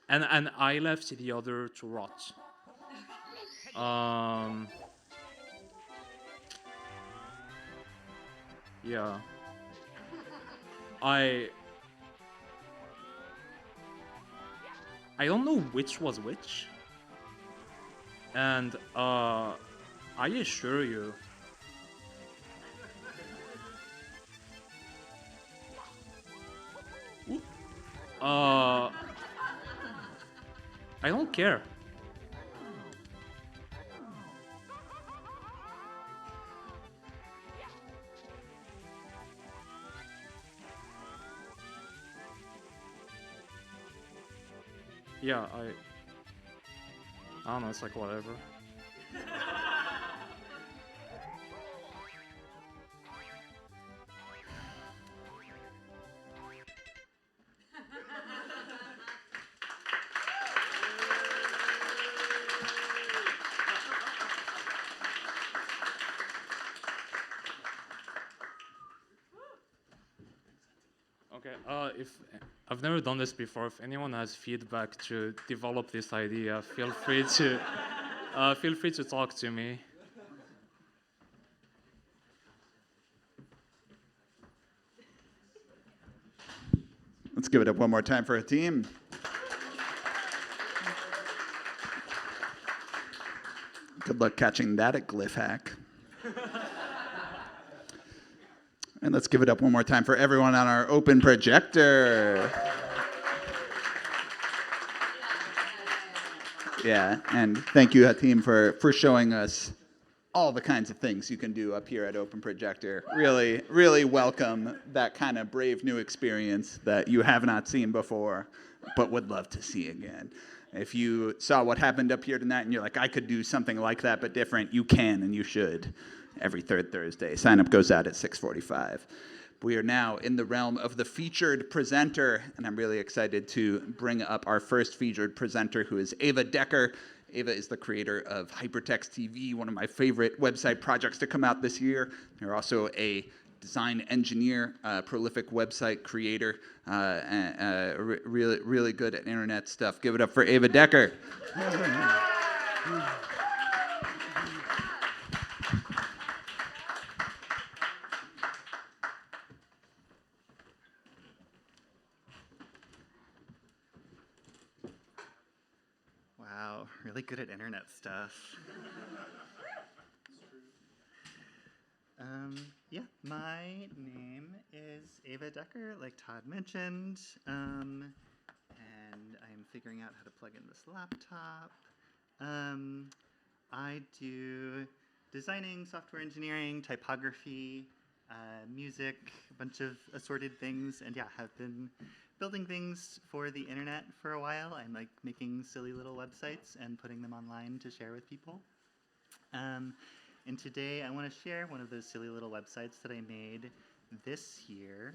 and I left the other to rot. Um. Yeah. I I don't know which was which, and I assure you, uh, I don't care. Yeah, I don't know. It's like whatever. Okay. If I've never done this before, if anyone has feedback to develop this idea, feel free to talk to me. Let's give it up one more time for our team. Good luck catching that at WordHack. And let's give it up one more time for everyone on our open projector. Yeah, and thank you, team, for showing us all the kinds of things you can do up here at Open Projector. Really, really welcome that kind of brave new experience that you have not seen before, but would love to see again. If you saw what happened up here tonight and you're like, I could do something like that but different, you can and you should every third Thursday. Sign up goes out at 6:45. We are now in the realm of the featured presenter, and I'm really excited to bring up our first featured presenter, who is Ava Decker. Ava is the creator of Hypertext TV, one of my favorite website projects to come out this year. You're also a design engineer, prolific website creator, really good at internet stuff. Give it up for Ava Decker. Wow, really good at internet stuff. Yeah, my name is Ava Decker, like Todd mentioned, and I'm figuring out how to plug in this laptop. I do designing, software engineering, typography, music, a bunch of assorted things, and yeah, have been building things for the internet for a while. I'm like making silly little websites and putting them online to share with people. And today I want to share one of those silly little websites that I made this year,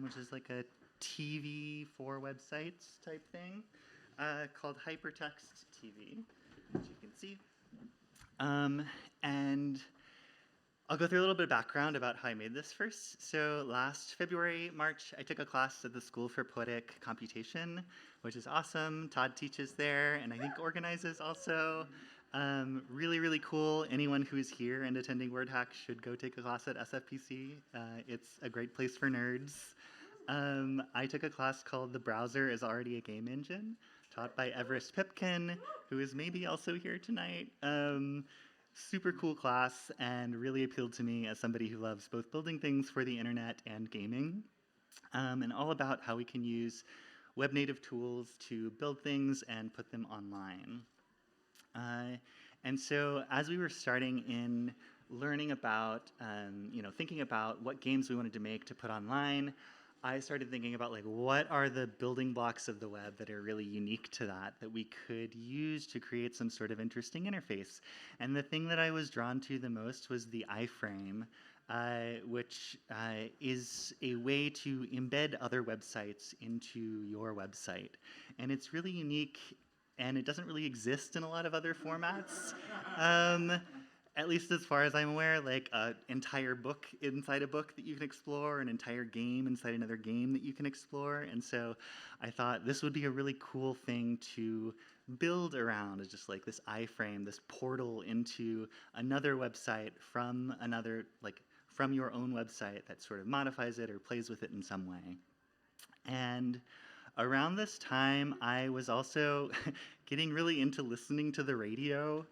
which is like a TV for websites type thing called Hypertext TV, which you can see. And I'll go through a little bit of background about how I made this first. So last February, March, I took a class at the School for Poetic Computation, which is awesome. Todd teaches there, and I think organizes also. Really, really cool. Anyone who's here and attending WordHack should go take a class at SFPC. It's a great place for nerds. I took a class called The Browser is Already a Game Engine, taught by Everest Pipkin, who is maybe also here tonight. Super cool class and really appealed to me as somebody who loves both building things for the internet and gaming, and all about how we can use web native tools to build things and put them online. And so as we were starting in learning about, thinking about what games we wanted to make to put online, I started thinking about like what are the building blocks of the web that are really unique to that we could use to create some sort of interesting interface. And the thing that I was drawn to the most was the iframe, which is a way to embed other websites into your website. And it's really unique, and it doesn't really exist in a lot of other formats. at least as far as I'm aware, like an entire book inside a book that you can explore, an entire game inside another game that you can explore. And so I thought this would be a really cool thing to build around, is just like this iframe, this portal into another website from another, like from your own website that sort of modifies it or plays with it in some way. And around this time, I was also getting really into listening to the radio.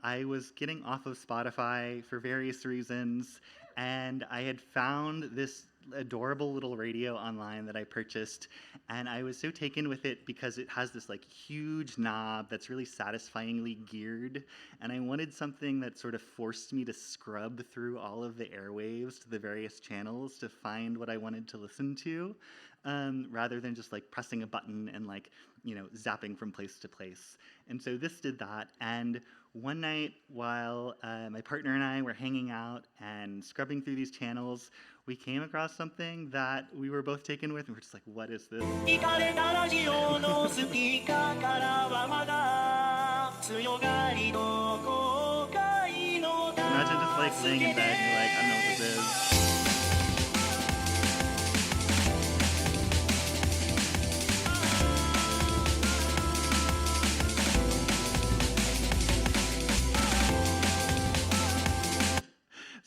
I was getting off of Spotify for various reasons, and I had found this adorable little radio online that I purchased, and I was so taken with it because it has this like huge knob that's really satisfyingly geared, and I wanted something that sort of forced me to scrub through all of the airwaves to the various channels to find what I wanted to listen to, rather than just like pressing a button and like, you know, zapping from place to place. And so this did that. And one night while my partner and I were hanging out and scrubbing through these channels, we came across something that we were both taken with, and we're just like, what is this? Imagine just like laying in bed and you're like, I don't know what this is.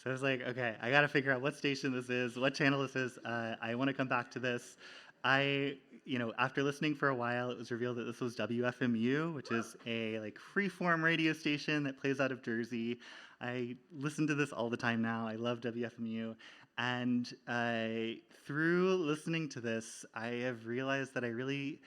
So I was like, okay, I got to figure out what station this is, what channel this is. I want to come back to this. After listening for a while, it was revealed that this was WFMU, which is a like freeform radio station that plays out of Jersey. I listen to this all the time now. I love WFMU. And through listening to this, I have realized that I really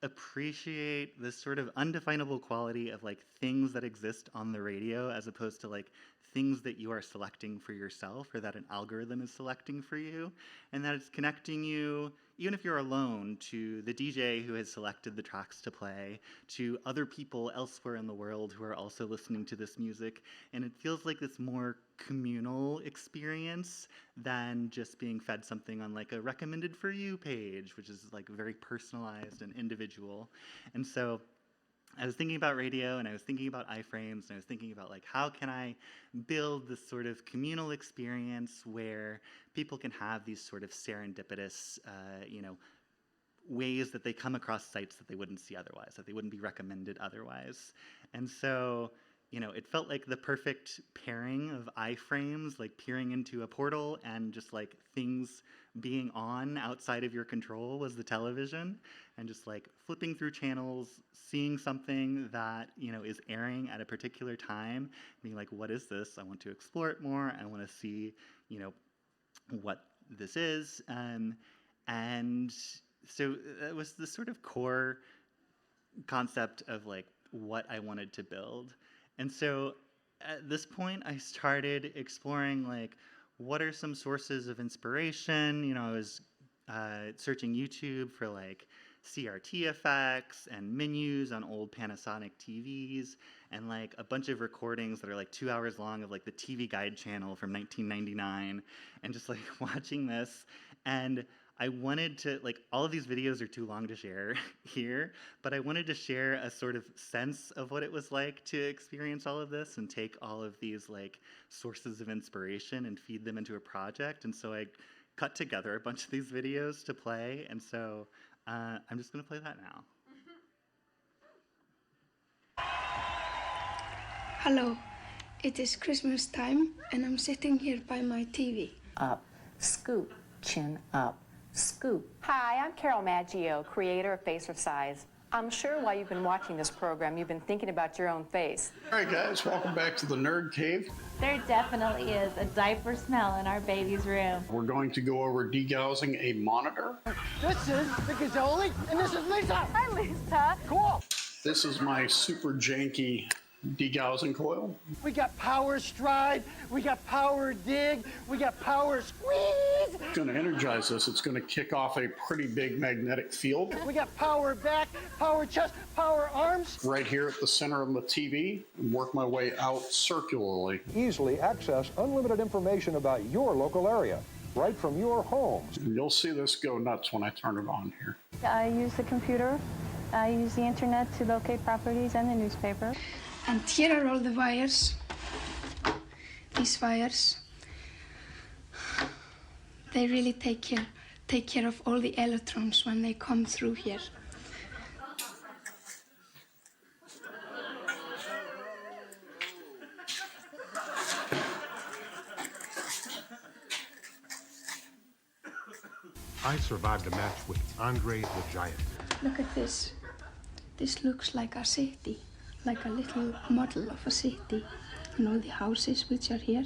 appreciate this sort of undefinable quality of like things that exist on the radio as opposed to like things that you are selecting for yourself or that an algorithm is selecting for you, and that it's connecting you, even if you're alone, to the DJ who has selected the tracks to play, to other people elsewhere in the world who are also listening to this music, and it feels like this more communal experience than just being fed something on like a recommended for you page, which is like very personalized and individual. And so I was thinking about radio, and I was thinking about iframes, and I was thinking about like, how can I build this sort of communal experience where people can have these sort of serendipitous, ways that they come across sites that they wouldn't see otherwise, that they wouldn't be recommended otherwise. And so, it felt like the perfect pairing of iframes, like peering into a portal, and just like things being on outside of your control was the television, and just like flipping through channels, seeing something that, is airing at a particular time, being like, what is this? I want to explore it more. I want to see, what this is. And so that was the sort of core concept of like what I wanted to build. And so at this point, I started exploring like, what are some sources of inspiration? I was searching YouTube for like CRT effects and menus on old Panasonic TVs, and like a bunch of recordings that are like 2 hours long of like the TV Guide channel from 1999, and just like watching this. And I wanted to, like, all of these videos are too long to share here, but I wanted to share a sort of sense of what it was like to experience all of this and take all of these, like, sources of inspiration and feed them into a project. And so I cut together a bunch of these videos to play, and so I'm just going to play that now. Hello, it is Christmas time, and I'm sitting here by my TV. Up, scoop, chin up. Scoop. Hi, I'm Carol Maggio, creator of Face or Size. I'm sure while you've been watching this program, you've been thinking about your own face. All right, guys, welcome back to the Nerd Cave. There definitely is a diaper smell in our baby's room. We're going to go over degaussing a monitor. This is the Gazoli, and this is Lisa. Hi, Lisa. Cool. This is my super janky degaussing coil. We got power stride, we got power dig, we got power squeeze. It's going to energize this. It's going to kick off a pretty big magnetic field. We got power back, power chest, power arms. Right here at the center of the TV, and work my way out circularly. Easily access unlimited information about your local area, right from your home. And you'll see this go nuts when I turn it on here. I use the computer. I use the internet to locate properties and the newspaper. And here are all the wires. these wires, they really take care of all the electrons when they come through here. I survived a match with Andre the Giant. Look at this. This looks like a city, like a little model of a city. And all the houses which are here,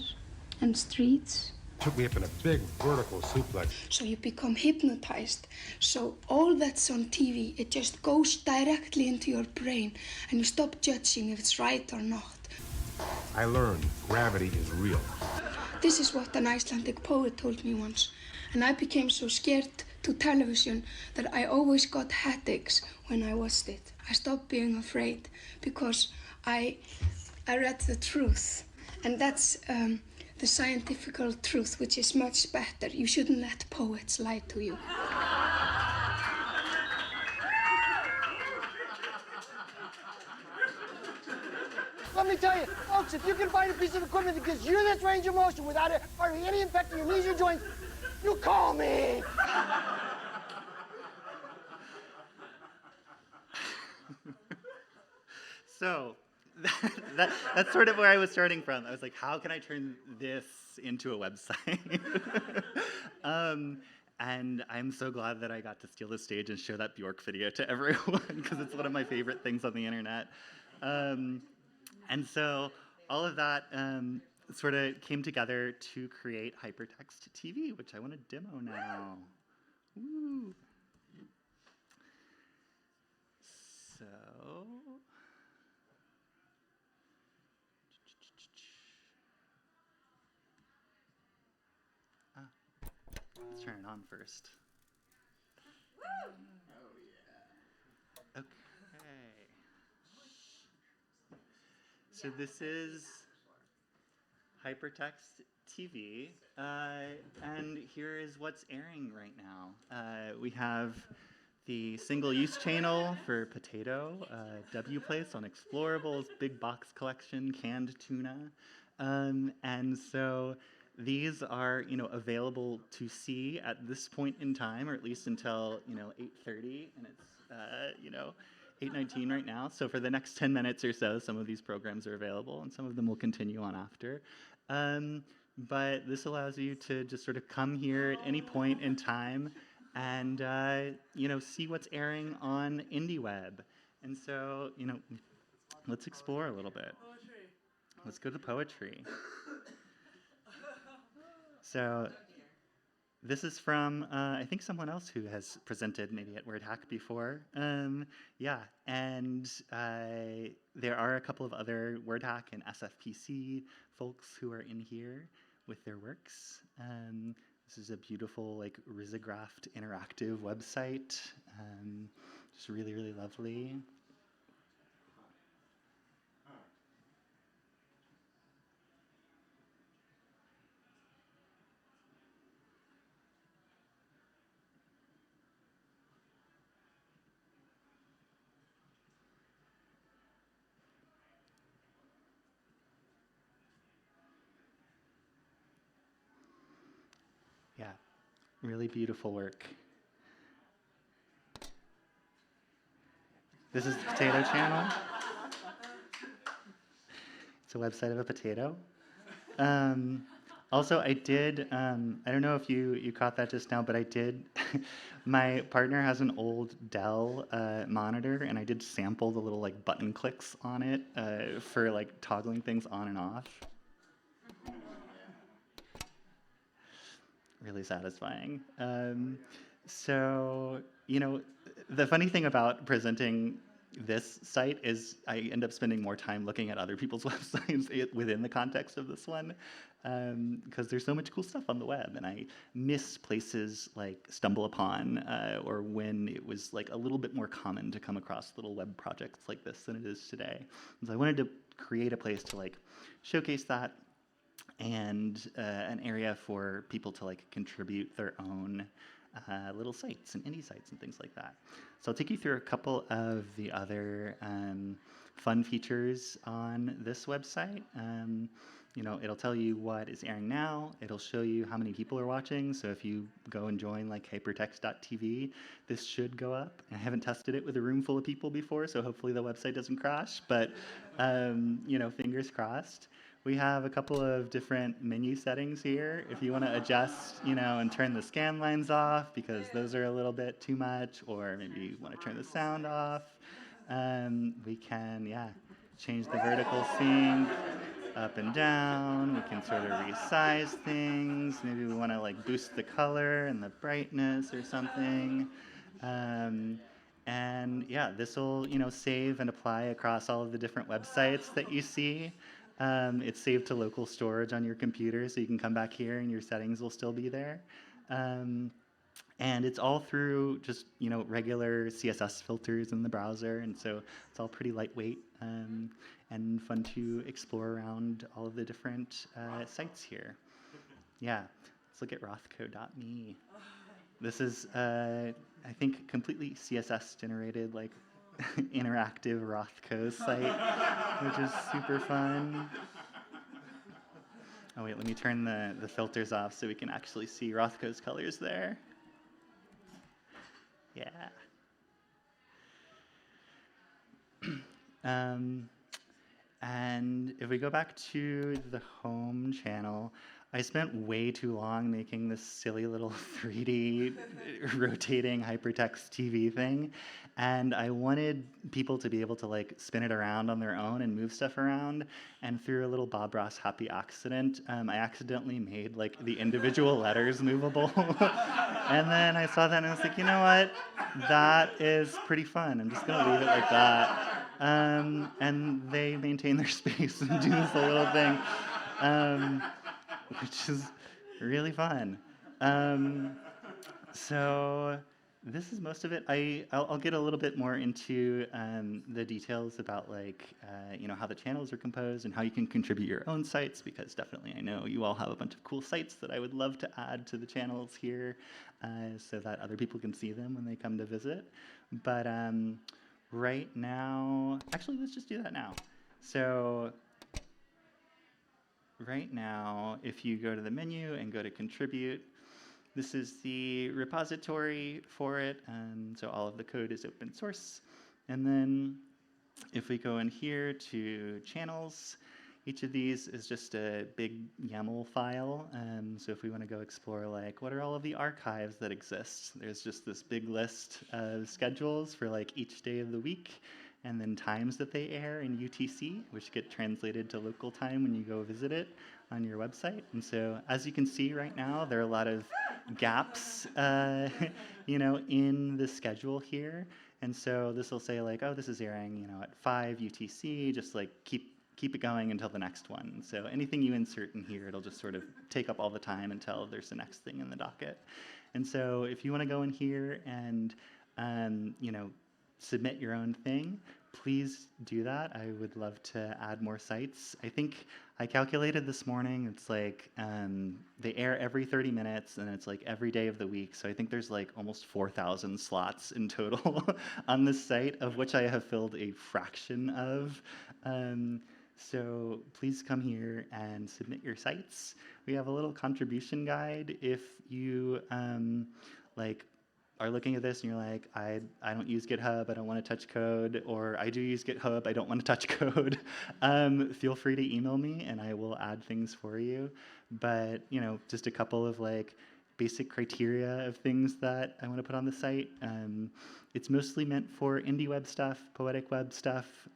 and streets. Took me up in a big vertical suplex. So you become hypnotized. So all that's on TV, it just goes directly into your brain, and you stop judging if it's right or not. I learned gravity is real. This is what an Icelandic poet told me once. And I became so scared to television that I always got headaches when I watched it. I stopped being afraid because I read the truth. And that's the scientific truth, which is much better. You shouldn't let poets lie to you. Let me tell you, folks, if you can find a piece of equipment that gives you this range of motion without it hardly any impact on your knees or joints, you call me! So that's sort of where I was starting from. I was like, how can I turn this into a website? And I'm so glad that I got to steal the stage and show that Bjork video to everyone, because it's one of my favorite things on the internet. And so all of that sort of came together to create Hypertext TV, which I want to demo now. Woo. So let's turn it on first. Oh yeah. Okay. So this is Hypertext TV, and here is what's airing right now. We have the single-use channel for potato, W Place on Explorables, big box collection, canned tuna, and so these are available to see at this point in time, or at least until 8:30, and it's 8:19 right now. So for the next 10 minutes or so, some of these programs are available, and some of them will continue on after. But this allows you to just sort of come here at any point in time and see what's airing on IndieWeb. And so let's explore a little bit. Let's go to poetry. So this is from, I think, someone else who has presented maybe at WordHack before. Yeah, and there are a couple of other WordHack and SFPC folks who are in here with their works. This is a beautiful, risographed interactive website. Just really, really lovely. Yeah, really beautiful work. This is the Potato Channel. It's a website of a potato. Also, I did, I don't know if you caught that just now, but I did, my partner has an old Dell monitor, and I did sample the little button clicks on it for toggling things on and off. Really satisfying. So, the funny thing about presenting this site is I end up spending more time looking at other people's websites within the context of this one, because there's so much cool stuff on the web, and I miss places like Stumble Upon, or when it was a little bit more common to come across little web projects like this than it is today. And so I wanted to create a place to showcase that, and an area for people to contribute their own little sites and indie sites and things like that. So I'll take you through a couple of the other fun features on this website. it'll tell you what is airing now. It'll show you how many people are watching. So if you go and join like hypertext.tv, this should go up. I haven't tested it with a room full of people before, so hopefully the website doesn't crash, but fingers crossed. We have a couple of different menu settings here. If you want to adjust, and turn the scan lines off because those are a little bit too much, or maybe you want to turn the sound off, we can, change the vertical sync up and down. We can sort of resize things. Maybe we want to like boost the color and the brightness or something. This will, save and apply across all of the different websites that you see. It's saved to local storage on your computer, so you can come back here and your settings will still be there. And it's all through just, regular CSS filters in the browser, and so it's all pretty lightweight and fun to explore around all of the different sites here. Yeah, let's look at rothco.me. This is, I think, completely CSS generated, like, interactive Rothko site, which is super fun. Oh wait, let me turn the filters off so we can actually see Rothko's colors there. Yeah. And if we go back to the home channel, I spent way too long making this silly little 3D rotating hypertext TV thing, and I wanted people to be able to like spin it around on their own and move stuff around, and through a little Bob Ross happy accident, I accidentally made like the individual letters movable. And then I saw that and I was like, you know what, that is pretty fun. I'm just gonna leave it like that. And they maintain their space and do this little thing. Which is really fun. So this is most of it. I'll get a little bit more into the details about like how the channels are composed and how you can contribute your own sites, because definitely I know you all have a bunch of cool sites that I would love to add to the channels here so that other people can see them when they come to visit. But right now, actually let's just do that now. So right now, if you go to the menu and go to contribute, this is the repository for it, and so all of the code is open source. And then if we go in here to channels, each of these is just a big YAML file. So if we want to go explore like what are all of the archives that exist, there's just this big list of schedules for like each day of the week, and then times that they air in UTC, which get translated to local time when you go visit it on your website. And so as you can see right now, there are a lot of gaps in the schedule here. And so this will say like, oh, this is airing at 5 UTC, just like keep it going until the next one. So anything you insert in here, it'll just sort of take up all the time until there's the next thing in the docket. And so if you want to go in here and submit your own thing, please do that. I would love to add more sites. I think I calculated this morning, it's like they air every 30 minutes and it's like every day of the week. So I think there's like almost 4,000 slots in total on this site, of which I have filled a fraction of. So please come here and submit your sites. We have a little contribution guide if you are looking at this and you're like, I don't use GitHub, I don't want to touch code, or I do use GitHub, I don't want to touch code. Feel free to email me and I will add things for you. But just a couple of like basic criteria of things that I want to put on the site. It's mostly meant for indie web stuff, poetic web stuff.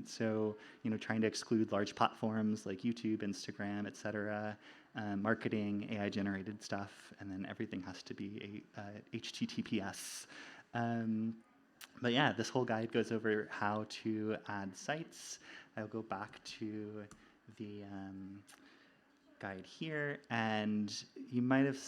So trying to exclude large platforms like YouTube, Instagram, etc. Marketing, AI-generated stuff, and then everything has to be HTTPS. But yeah, this whole guide goes over how to add sites. I'll go back to the guide here, and you might have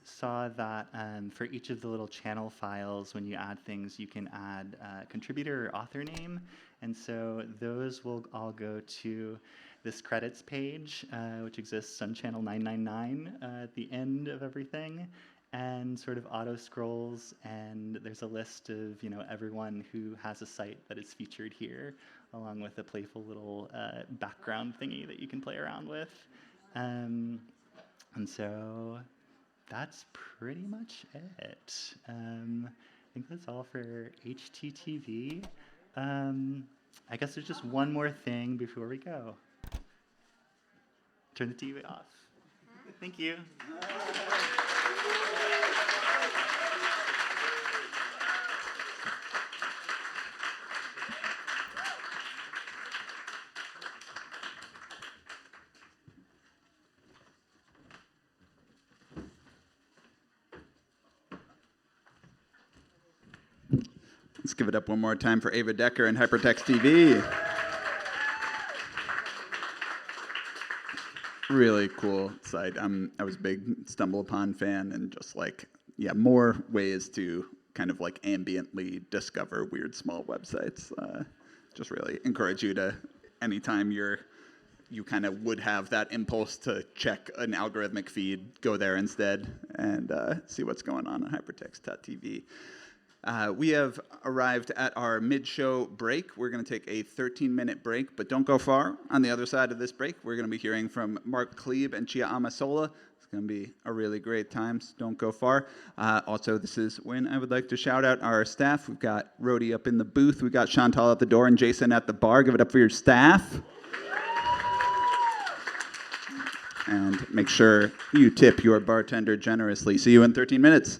saw that for each of the little channel files, when you add things, you can add contributor or author name, and so those will all go to this credits page, which exists on channel 999 at the end of everything. and sort of auto scrolls, and there's a list of everyone who has a site that is featured here, along with a playful little background thingy that you can play around with. And so that's pretty much it. I think that's all for HTTV. I guess there's just one more thing before we go. Turn the TV off. Thank you. Let's give it up one more time for Ava Decker and Hypertext TV. Really cool site. I was a big Stumble Upon fan, and just more ways to kind of ambiently discover weird small websites. Just really encourage you to, anytime you kind of would have that impulse to check an algorithmic feed, go there instead and see what's going on hypertext.tv. We have arrived at our mid-show break. We're going to take a 13-minute break, but don't go far. On the other side of this break, we're going to be hearing from Mark Kleeb and Chia Amisola. It's going to be a really great time, so don't go far. Also, this is when I would like to shout out our staff. We've got Rhodey up in the booth. We've got Chantal at the door and Jason at the bar. Give it up for your staff. And make sure you tip your bartender generously. See you in 13 minutes.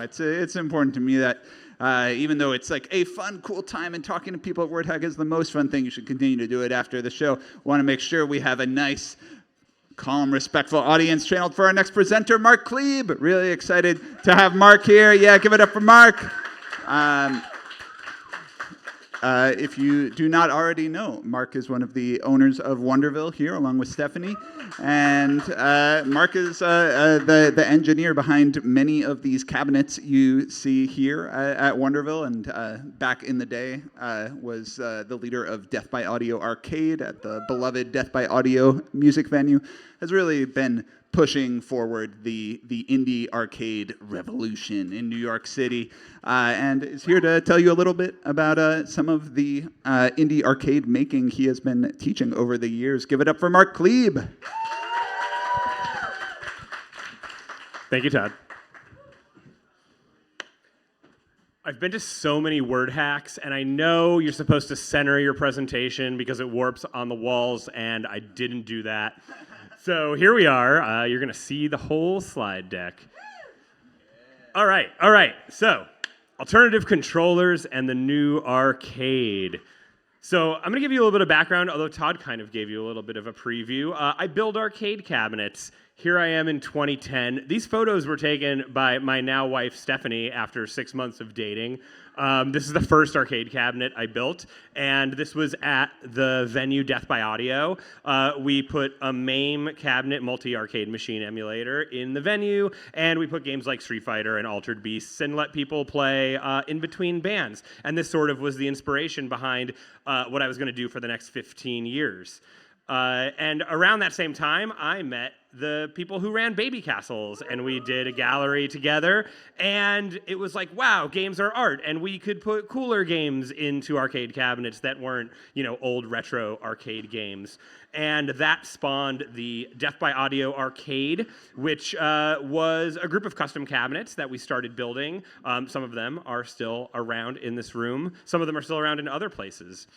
it's important to me that even though it's like a fun, cool time and talking to people at WordHack is the most fun thing, you should continue to do it after the show. Want to make sure we have a nice, calm, respectful audience channeled for our next presenter, Mark Kleeb. Really excited to have Mark here. Yeah, give it up for Mark. If you do not already know, Mark is one of the owners of Wonderville here, along with Stephanie. And Mark is the engineer behind many of these cabinets you see here at Wonderville. And back in the day, was the leader of Death by Audio Arcade at the beloved Death by Audio music venue. Has really been pushing forward the indie arcade revolution in New York City, and is here to tell you a little bit about some of the indie arcade making he has been teaching over the years. Give it up for Mark Kleeb. Thank you, Todd. I've been to so many WordHacks, and I know you're supposed to center your presentation because it warps on the walls, and I didn't do that. So here we are. You're going to see the whole slide deck. All right. So alternative controllers and the new arcade. So I'm going to give you a little bit of background, although Todd kind of gave you a little bit of a preview. I build arcade cabinets. Here I am in 2010. These photos were taken by my now wife, Stephanie, after 6 months of dating. This is the first arcade cabinet I built, and this was at the venue Death by Audio. We put a MAME cabinet, multi-arcade machine emulator, in the venue, and we put games like Street Fighter and Altered Beasts and let people play in between bands. And this sort of was the inspiration behind what I was going to do for the next 15 years. And around that same time, I met the people who ran Baby Castles, and we did a gallery together, and it was like, wow, games are art, and we could put cooler games into arcade cabinets that weren't, old retro arcade games. And that spawned the Death by Audio Arcade, which was a group of custom cabinets that we started building. Some of them are still around in this room. Some of them are still around in other places.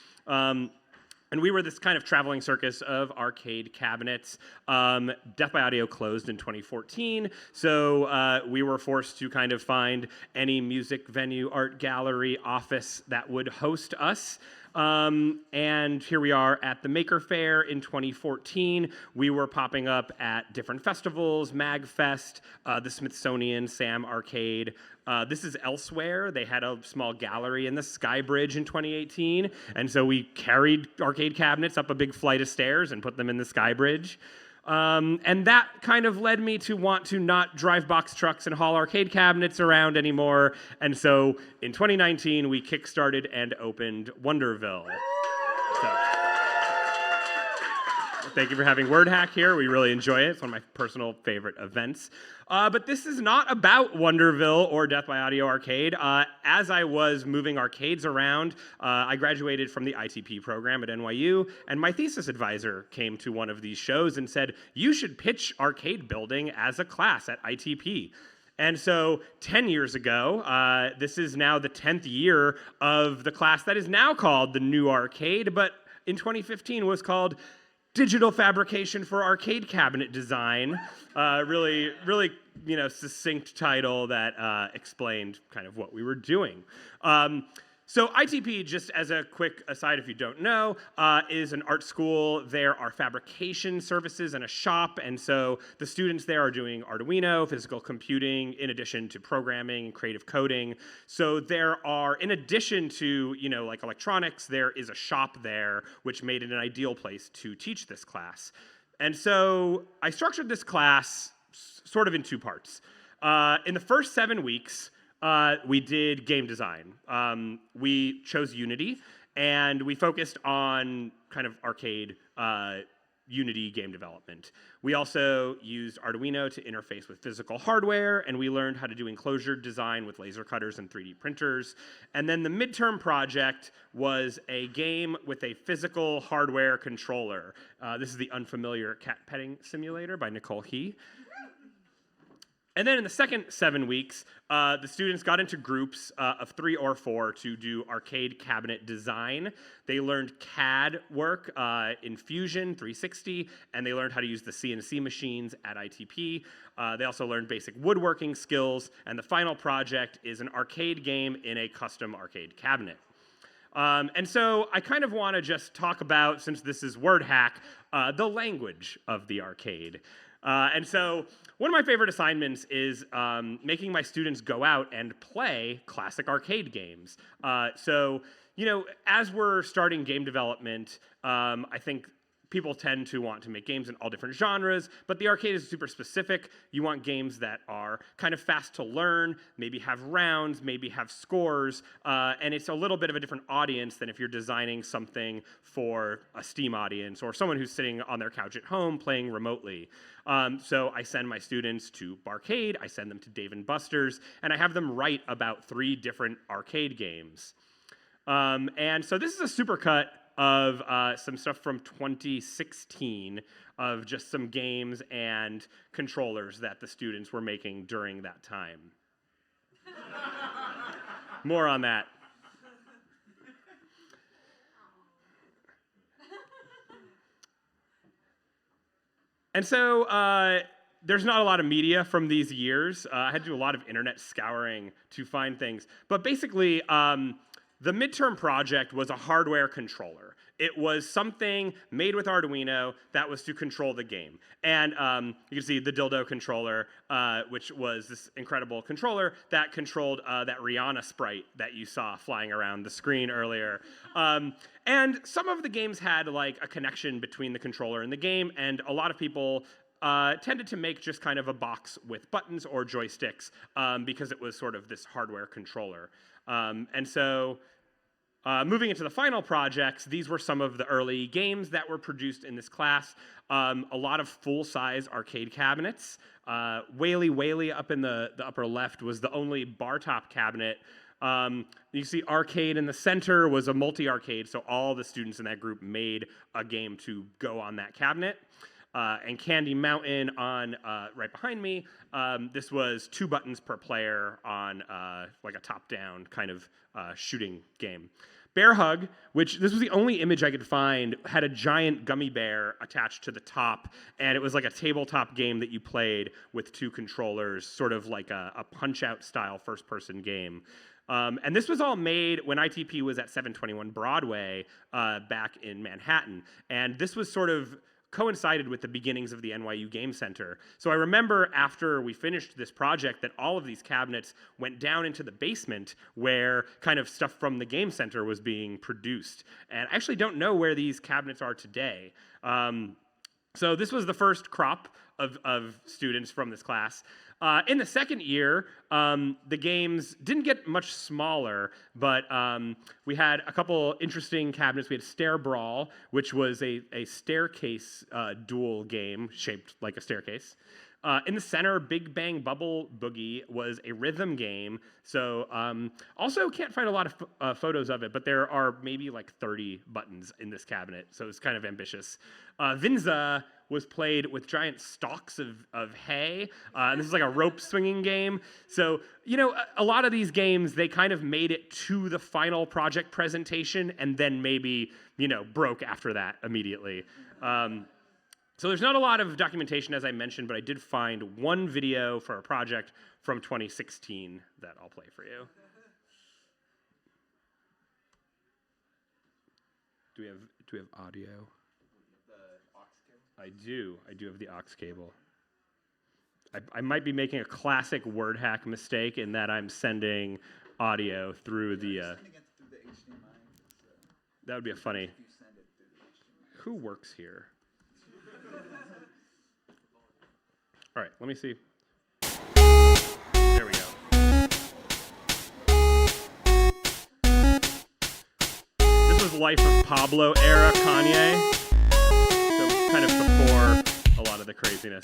And we were this kind of traveling circus of arcade cabinets. Death by Audio closed in 2014, so we were forced to kind of find any music venue, art gallery, office that would host us. And here we are at the Maker Faire in 2014. We were popping up at different festivals, MagFest, the Smithsonian, Sam Arcade. This is elsewhere. They had a small gallery in the Sky Bridge in 2018, and so we carried arcade cabinets up a big flight of stairs and put them in the Sky Bridge. And that kind of led me to want to not drive box trucks and haul arcade cabinets around anymore. And so in 2019, we kickstarted and opened Wonderville. So, thank you for having WordHack here. We really enjoy it. It's one of my personal favorite events. But this is not about Wonderville or Death by Audio Arcade. As I was moving arcades around, I graduated from the ITP program at NYU, and my thesis advisor came to one of these shows and said, you should pitch arcade building as a class at ITP. And so 10 years ago, this is now the 10th year of the class that is now called the New Arcade, but in 2015 was called Digital Fabrication for Arcade Cabinet Design. Really, succinct title that explained kind of what we were doing. So ITP, just as a quick aside if you don't know, is an art school. There are fabrication services and a shop, and so the students there are doing Arduino, physical computing, in addition to programming and creative coding. So there are, in addition to, like electronics, there is a shop there, which made it an ideal place to teach this class. And so I structured this class sort of in two parts. In the first 7 weeks, we did game design. We chose Unity, and we focused on kind of arcade Unity game development. We also used Arduino to interface with physical hardware, and we learned how to do enclosure design with laser cutters and 3D printers. And then the midterm project was a game with a physical hardware controller. This is the Unfamiliar Cat Petting Simulator by Nicole He. And then in the second 7 weeks, the students got into groups of 3 or 4 to do arcade cabinet design. They learned CAD work in Fusion 360, and they learned how to use the CNC machines at ITP. They also learned basic woodworking skills, and the final project is an arcade game in a custom arcade cabinet. And so I kind of want to just talk about, since this is WordHack, the language of the arcade. And so one of my favorite assignments is making my students go out and play classic arcade games. So, you know, as we're starting game development, I think people tend to want to make games in all different genres, but the arcade is super specific. You want games that are kind of fast to learn, maybe have rounds, maybe have scores, and it's a little bit of a different audience than if you're designing something for a Steam audience or someone who's sitting on their couch at home playing remotely. So I send my students to Barcade, I send them to Dave & Buster's, and I have them write about 3 different arcade games. And so this is a supercut of some stuff from 2016 of just some games and controllers that the students were making during that time. More on that. And so there's not a lot of media from these years. I had to do a lot of internet scouring to find things. But basically, the midterm project was a hardware controller. It was something made with Arduino that was to control the game. And you can see the dildo controller, which was this incredible controller that controlled that Rihanna sprite that you saw flying around the screen earlier. And some of the games had like a connection between the controller and the game, and a lot of people tended to make just kind of a box with buttons or joysticks because it was sort of this hardware controller. And so moving into the final projects, these were some of the early games that were produced in this class. A lot of full-size arcade cabinets. Whaley Whaley up in the upper left was the only bar-top cabinet. You see Arcade in the center was a multi-arcade, so all the students in that group made a game to go on that cabinet. And Candy Mountain on right behind me, this was 2 buttons per player on like a top-down kind of shooting game. Bear Hug, which this was the only image I could find, had a giant gummy bear attached to the top, and it was like a tabletop game that you played with 2 controllers, sort of like a Punch-Out style first-person game. And this was all made when ITP was at 721 Broadway back in Manhattan, and this was sort of coincided with the beginnings of the NYU Game Center. So I remember after we finished this project that all of these cabinets went down into the basement where kind of stuff from the Game Center was being produced. And I actually don't know where these cabinets are today. So this was the first crop of students from this class. In the second year, the games didn't get much smaller, but we had a couple interesting cabinets. We had Stair Brawl, which was a staircase duel game shaped like a staircase. In the center, Big Bang Bubble Boogie was a rhythm game. So also can't find a lot of photos of it, but there are maybe like 30 buttons in this cabinet, so it's kind of ambitious. Vinza was played with giant stalks of hay. And this is like a rope swinging game. So, you know, a lot of these games, they kind of made it to the final project presentation and then maybe, you know, broke after that immediately. So there's not a lot of documentation, as I mentioned, but I did find one video for a project from 2016 that I'll play for you. Do we have audio? I do have the aux cable. I might be making a classic WordHack mistake in that I'm sending audio through the. That would be a funny. Who works here? All right, let me see. There we go. This was Life of Pablo era Kanye. So kind of before a lot of the craziness.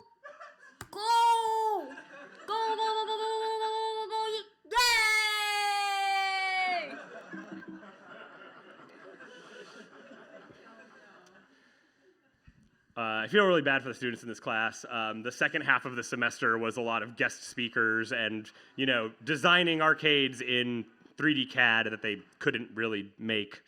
Go! Go, go, go, go, go, go, go, go, yay! I feel really bad for the students in this class. The second half of the semester was a lot of guest speakers and, designing arcades in 3D CAD that they couldn't really make.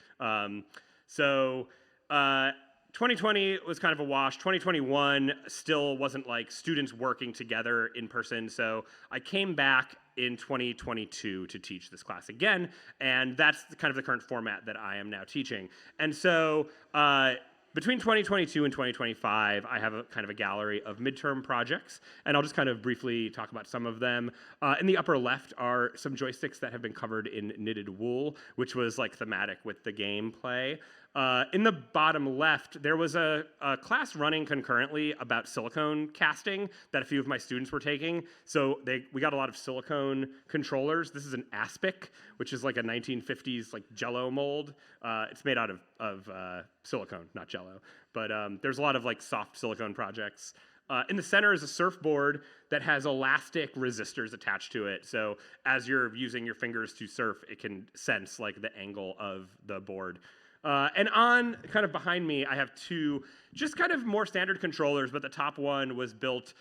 So 2020 was kind of a wash. 2021 still wasn't like students working together in person. So I came back in 2022 to teach this class again, and that's kind of the current format that I am now teaching. And so between 2022 and 2025, I have a kind of a gallery of midterm projects, and I'll just kind of briefly talk about some of them. In the upper left are some joysticks that have been covered in knitted wool, which was like thematic with the gameplay. In the bottom left, there was a class running concurrently about silicone casting that a few of my students were taking. So we got a lot of silicone controllers. This is an aspic, which is like a 1950s like Jello mold. It's made out of silicone, not Jello. But there's a lot of like soft silicone projects. In the center is a surfboard that has elastic resistors attached to it. So as you're using your fingers to surf, it can sense like the angle of the board. And on kind of behind me, I have two just kind of more standard controllers, but the top one was built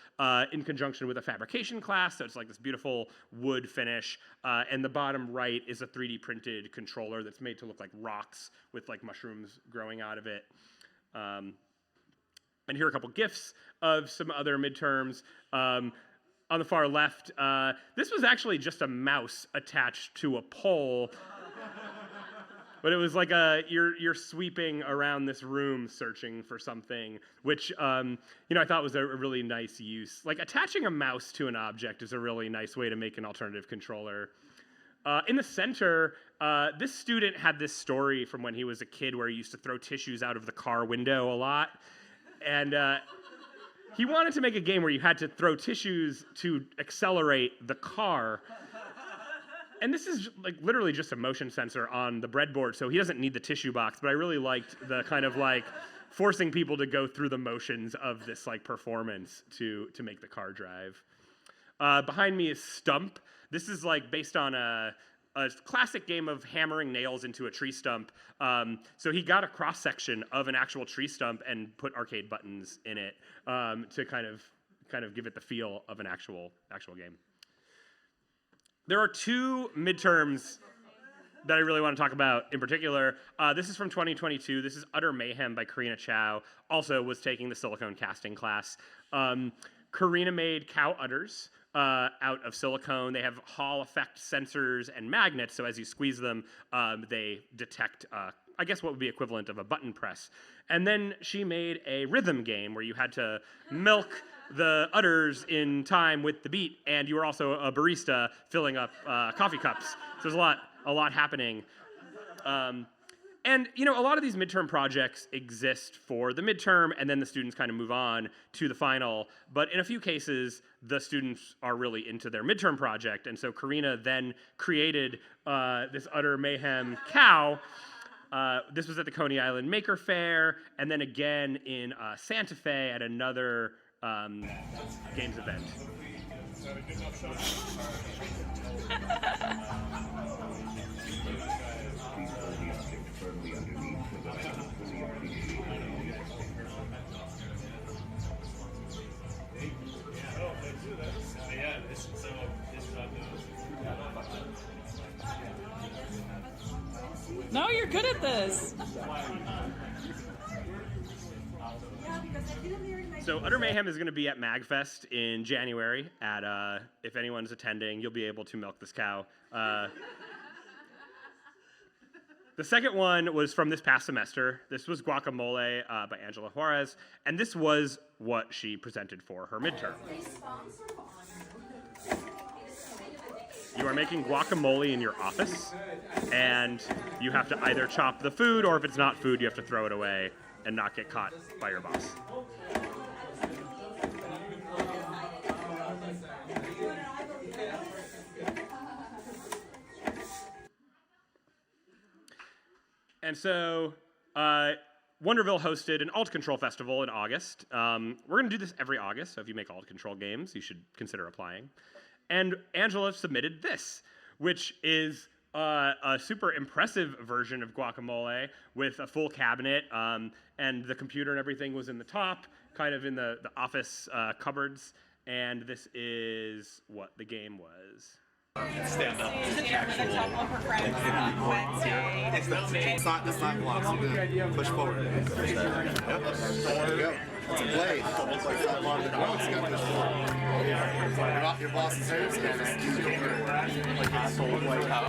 in conjunction with a fabrication class, so it's like this beautiful wood finish. And the bottom right is a 3D printed controller that's made to look like rocks with like mushrooms growing out of it. And here are a couple GIFs of some other midterms. On the far left, this was actually just a mouse attached to a pole. But it was like you're sweeping around this room searching for something, which I thought was a really nice use. Like attaching a mouse to an object is a really nice way to make an alternative controller. In the center, this student had this story from when he was a kid where he used to throw tissues out of the car window a lot. And he wanted to make a game where you had to throw tissues to accelerate the car. And this is like literally just a motion sensor on the breadboard, so he doesn't need the tissue box, but I really liked the kind of like forcing people to go through the motions of this like performance to make the car drive. Behind me is Stump. This is like based on a classic game of hammering nails into a tree stump. So he got a cross section of an actual tree stump and put arcade buttons in it to kind of give it the feel of an actual game. There are two midterms that I really want to talk about in particular. This is from 2022. This is Utter Mayhem by Karina Chow. Also was taking the silicone casting class. Karina made cow udders out of silicone. They have Hall effect sensors and magnets, so as you squeeze them, they detect, I guess what would be equivalent of a button press. And then she made a rhythm game where you had to milk the udders in time with the beat, and you were also a barista filling up coffee cups. So there's a lot happening. And you know, a lot of these midterm projects exist for the midterm, and then the students kind of move on to the final. But in a few cases, the students are really into their midterm project, and so Karina then created this Utter Mayhem cow. This was at the Coney Island Maker Faire, and then again in Santa Fe at another games event. No, you're good at this. So Utter Mayhem is going to be at MagFest in January. If anyone's attending, you'll be able to milk this cow. The second one was from this past semester. This was Guacamole by Angela Juarez, and this was what she presented for her midterm. You are making guacamole in your office, and you have to either chop the food, or if it's not food, you have to throw it away and not get caught by your boss. And so Wonderville hosted an alt control festival in August. We're going to do this every August, so if you make alt control games, you should consider applying. And Angela submitted this, which is a super impressive version of Guacamole with a full cabinet, and the computer and everything was in the top, kind of in the office cupboards. And this is what the game was. Stand up. It's not blocks. You push forward. Yep. There you go. It's a blade. It's like that long. No, it's got to push forward. Your boss is here. Just use your bird. Like it's sold like how.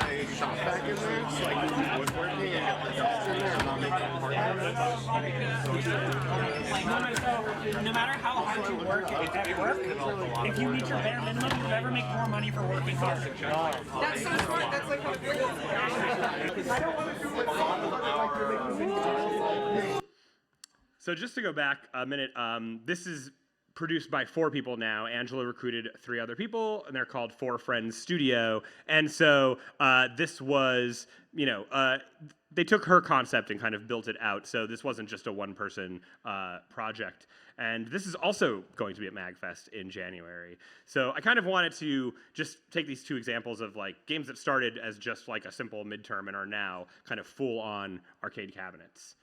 A shop back in there, so I can do woodworking and get the jobs in there and not make that partner. No matter how hard you work at work, if you meet your bare minimum, you'll never make more money for working hard. That's so smart. That's like I don't want to do it. So just to go back a minute, this is produced by 4 people now. Angela recruited 3 other people, and they're called 4 Friends Studio. And so this was, they took her concept and kind of built it out. So this wasn't just a one-person project. And this is also going to be at MagFest in January. So I kind of wanted to just take these 2 examples of like games that started as just like a simple midterm and are now kind of full-on arcade cabinets.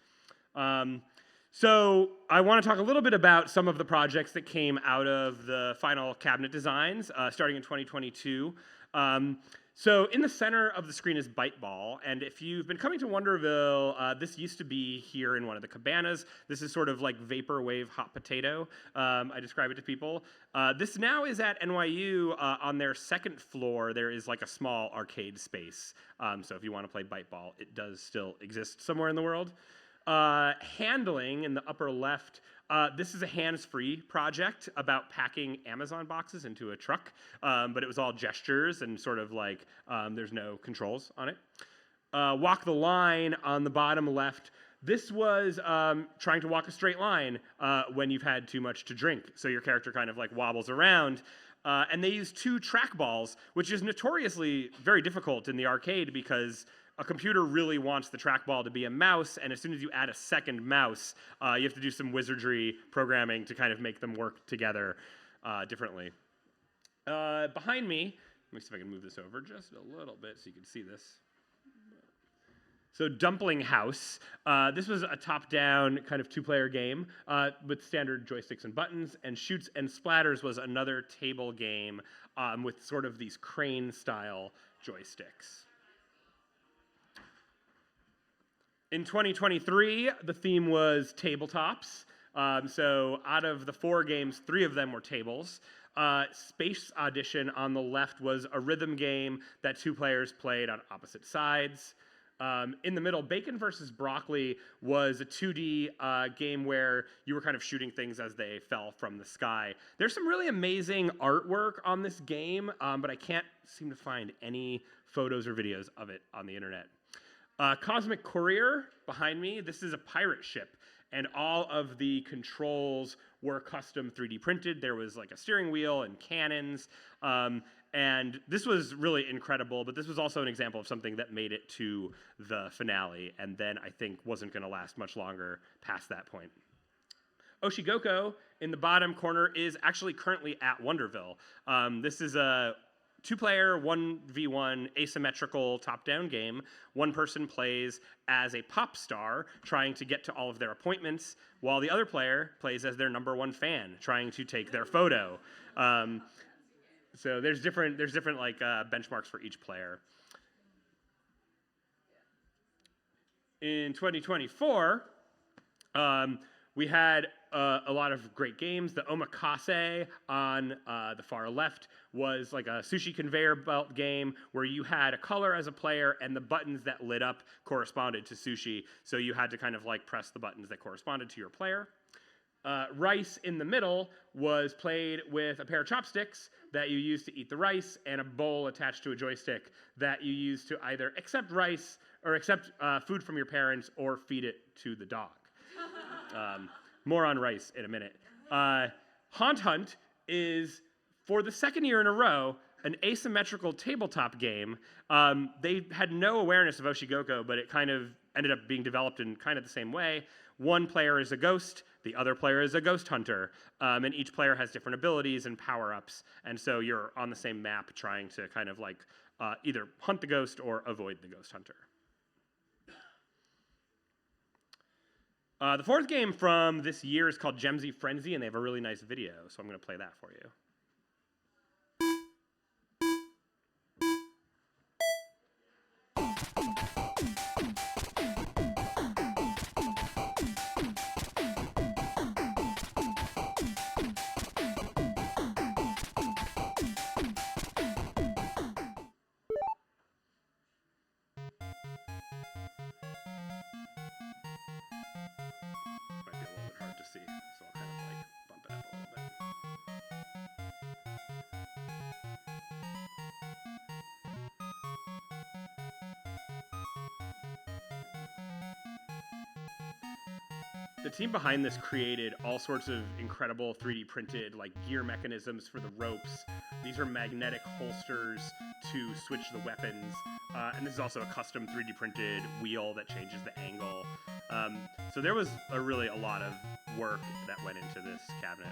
So I want to talk a little bit about some of the projects that came out of the final cabinet designs starting in 2022. So in the center of the screen is Bite Ball, and if you've been coming to Wonderville, this used to be here in one of the cabanas. This is sort of like vaporwave hot potato. I describe it to people. This now is at NYU. On their 2nd floor, there is like a small arcade space. So if you want to play Bite Ball, it does still exist somewhere in the world. Handling in the upper left This is a hands-free project about packing Amazon boxes into a truck, but it was all gestures and sort of like there's no controls on it. Walk the line on the bottom left. This was trying to walk a straight line when you've had too much to drink. So your character kind of like wobbles around. And they use 2 trackballs, which is notoriously very difficult in the arcade because a computer really wants the trackball to be a mouse, and as soon as you add a second mouse, you have to do some wizardry programming to kind of make them work together differently. Behind me, let me see if I can move this over just a little bit so you can see this. So Dumpling House. This was a top-down kind of 2-player game with standard joysticks and buttons, and Shoots and Splatters was another table game with sort of these crane-style joysticks. In 2023, the theme was tabletops. So out of the 4 games, 3 of them were tables. Space Audition on the left was a rhythm game that 2 players played on opposite sides. In the middle, Bacon vs. Broccoli was a 2D game where you were kind of shooting things as they fell from the sky. There's some really amazing artwork on this game, but I can't seem to find any photos or videos of it on the internet. Cosmic Courier, behind me, this is a pirate ship, and all of the controls were custom 3D printed. There was like a steering wheel and cannons, and this was really incredible, but this was also an example of something that made it to the finale, and then I think wasn't going to last much longer past that point. Oshigoko, in the bottom corner, is actually currently at Wonderville. This is a 2-player, 1v1 asymmetrical top-down game. One person plays as a pop star trying to get to all of their appointments, while the other player plays as their #1 fan trying to take their photo. So there's different like benchmarks for each player. In 2024, we had a lot of great games. The Omakase on the far left was like a sushi conveyor belt game where you had a color as a player and the buttons that lit up corresponded to sushi. So you had to kind of like press the buttons that corresponded to your player. Rice in the middle was played with a pair of chopsticks that you used to eat the rice and a bowl attached to a joystick that you used to either accept rice or accept food from your parents or feed it to the dog. More on rice in a minute. Haunt Hunt is, for the 2nd year in a row, an asymmetrical tabletop game. They had no awareness of Oshigoko, but it kind of ended up being developed in kind of the same way. One player is a ghost, the other player is a ghost hunter, and each player has different abilities and power-ups, and so you're on the same map trying to kind of like either hunt the ghost or avoid the ghost hunter. The 4th game from this year is called Gemsy Frenzy, and they have a really nice video, so I'm going to play that for you. The team behind this created all sorts of incredible 3D printed like gear mechanisms for the ropes. These are magnetic holsters to switch the weapons. And this is also a custom 3D printed wheel that changes the angle. So there was really a lot of work that went into this cabinet.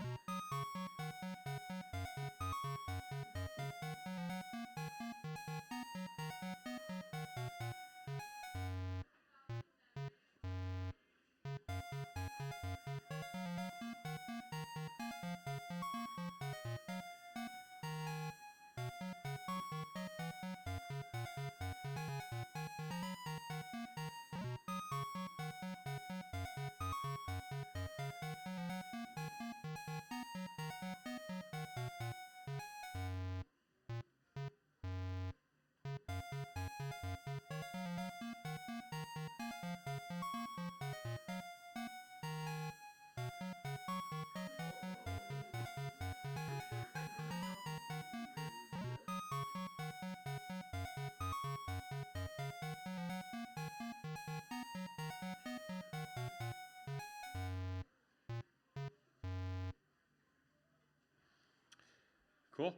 Cool.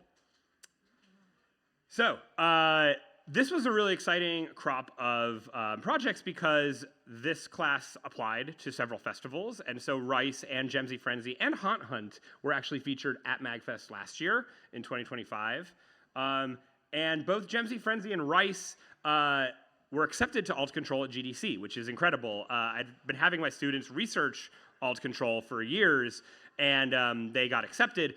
So, this was a really exciting crop of projects because this class applied to several festivals, and so Rice and Gemsy Frenzy and Haunt Hunt were actually featured at MagFest last year in 2025. And both Gemsy Frenzy and Rice were accepted to Alt Control at GDC, which is incredible. I've been having my students research Alt Control for years, and they got accepted.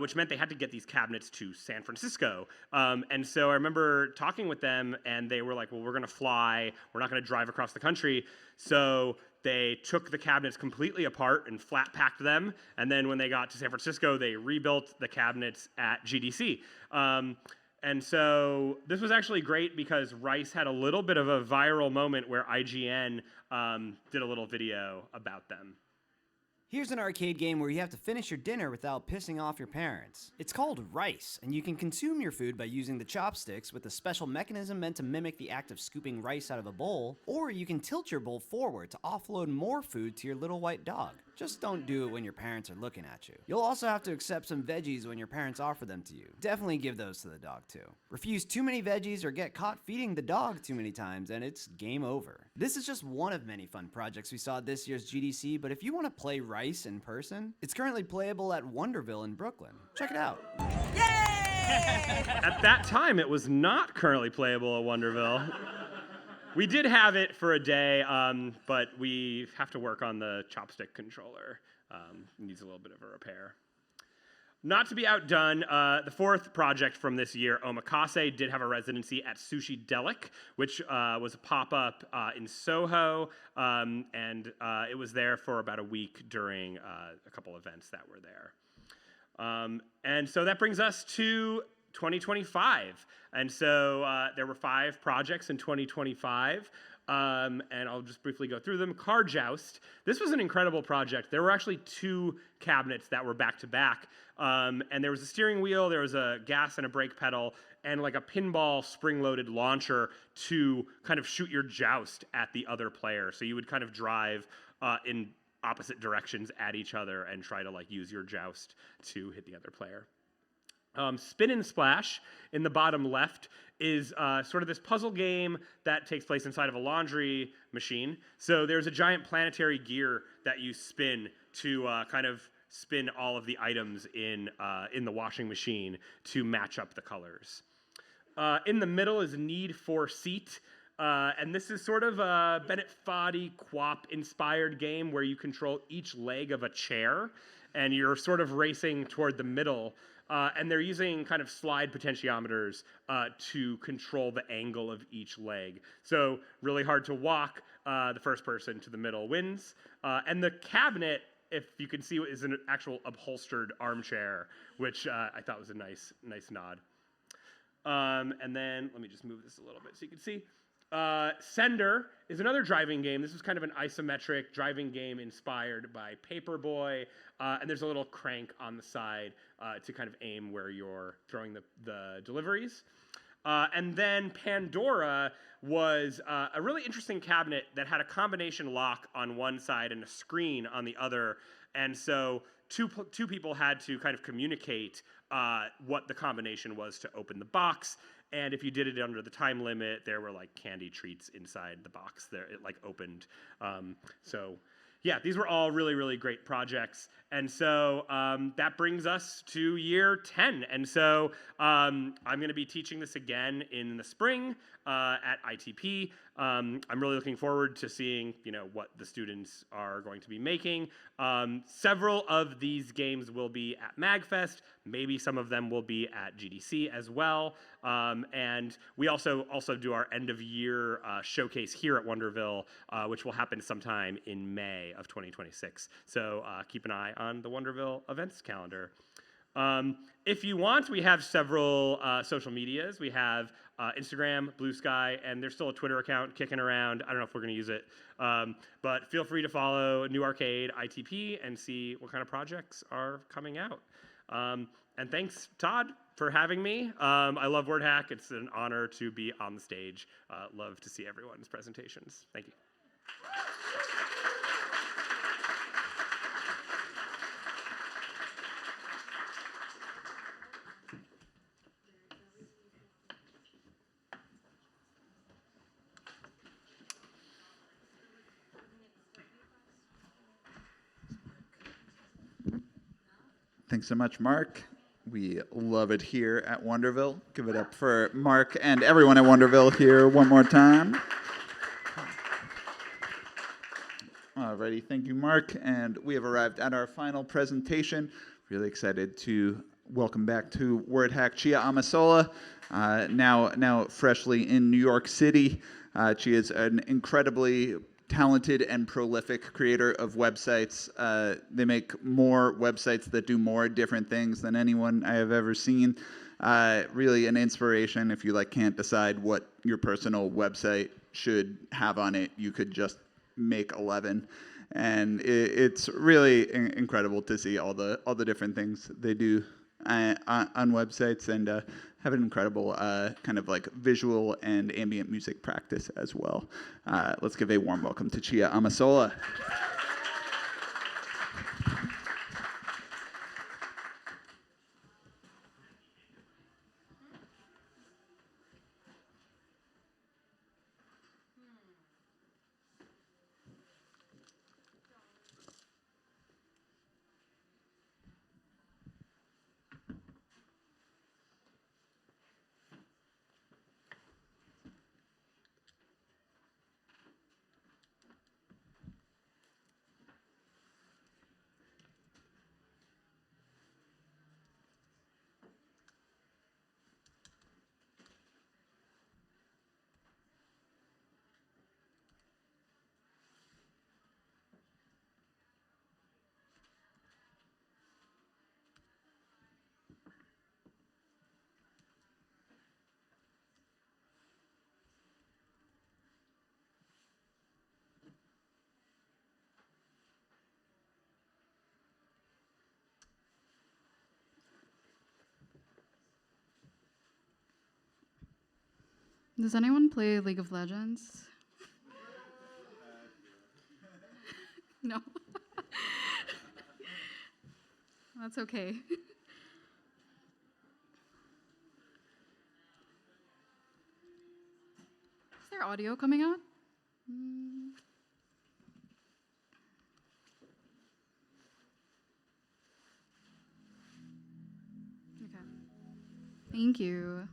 Which meant they had to get these cabinets to San Francisco. And so I remember talking with them, and they were like, well, we're going to fly. We're not going to drive across the country. So they took the cabinets completely apart and flat packed them. And then when they got to San Francisco, they rebuilt the cabinets at GDC. And so this was actually great because Rice had a little bit of a viral moment where IGN did a little video about them. Here's an arcade game where you have to finish your dinner without pissing off your parents. It's called Rice, and you can consume your food by using the chopsticks with a special mechanism meant to mimic the act of scooping rice out of a bowl, or you can tilt your bowl forward to offload more food to your little white dog. Just don't do it when your parents are looking at you. You'll also have to accept some veggies when your parents offer them to you. Definitely give those to the dog too. Refuse too many veggies or get caught feeding the dog too many times and it's game over. This is just one of many fun projects we saw at this year's GDC, but if you want to play Rice in person, it's currently playable at Wonderville in Brooklyn. Check it out. At that time, it was not currently playable at Wonderville. We did have it for a day, but we have to work on the chopstick controller. Needs a little bit of a repair. Not to be outdone, the fourth project from this year, Omakase, did have a residency at Sushi Delic, which was a pop-up in Soho, and it was there for about a week during a couple events that were there. And so that brings us to 2025. And so there were 5 projects in 2025. And I'll just briefly go through them. Car Joust. This was an incredible project. There were actually 2 cabinets that were back to back. And there was a steering wheel, there was a gas and a brake pedal, and like a pinball spring-loaded launcher to kind of shoot your joust at the other player. So you would kind of drive in opposite directions at each other and try to like use your joust to hit the other player. Spin and Splash in the bottom left is sort of this puzzle game that takes place inside of a laundry machine. So there's a giant planetary gear that you spin to kind of spin all of the items in the washing machine to match up the colors. In the middle is Need for Seat. And this is sort of a Bennett Foddy Quap inspired game where you control each leg of a chair and you're sort of racing toward the middle. And they're using kind of slide potentiometers to control the angle of each leg. So really hard to walk. The first person to the middle wins. And the cabinet, if you can see, is an actual upholstered armchair, which I thought was a nice nod. And then let me just move this a little bit so you can see. Sender is another driving game. This is kind of an isometric driving game inspired by Paperboy. And there's a little crank on the side to kind of aim where you're throwing the deliveries. And then Pandora was a really interesting cabinet that had a combination lock on one side and a screen on the other. And so two people had to kind of communicate what the combination was to open the box. And if you did it under the time limit, there were like candy treats inside the box there. It like opened. So yeah, these were all really, really great projects. And so that brings us to year 10. And so I'm going to be teaching this again in the spring at ITP. I'm really looking forward to seeing, what the students are going to be making. Several of these games will be at MagFest. Maybe some of them will be at GDC as well. And we also do our end of year showcase here at Wonderville, which will happen sometime in May of 2026. So keep an eye on the Wonderville events calendar. If you want, we have several social medias. We have Instagram, Blue Sky, and there's still a Twitter account kicking around. I don't know if we're going to use it. But feel free to follow New Arcade ITP and see what kind of projects are coming out. And thanks, Todd, for having me. I love WordHack. It's an honor to be on the stage. Love to see everyone's presentations. Thank you. Thanks so much, Mark. We love it here at Wonderville. Give it up for Mark and everyone at Wonderville here one more time. Alrighty, thank you, Mark. And we have arrived at our final presentation. Really excited to welcome back to WordHack Chia Amisola, now freshly in New York City. Chia is an incredibly talented and prolific creator of websites. They make more websites that do more different things than anyone I have ever seen. Really an inspiration. If you can't decide what your personal website should have on it, you could just make 11. And it's really incredible to see all the different things they do on websites, and have an incredible kind of visual and ambient music practice as well. Let's give a warm welcome to Chia Amisola. Does anyone play League of Legends? No. That's okay. Is there audio coming out? Okay. Thank you.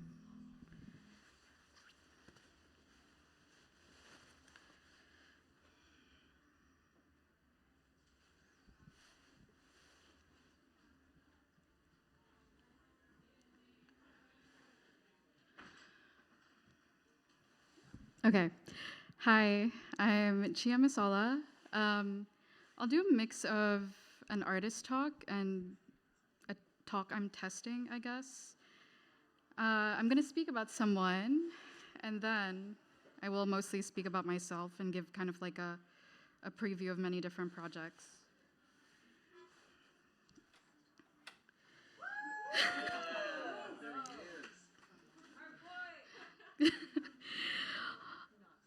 Okay. Hi, I'm Chia Amisola. I'll do a mix of an artist talk and a talk I'm testing, I guess. I'm going to speak about someone, and then I will mostly speak about myself and give kind of a preview of many different projects.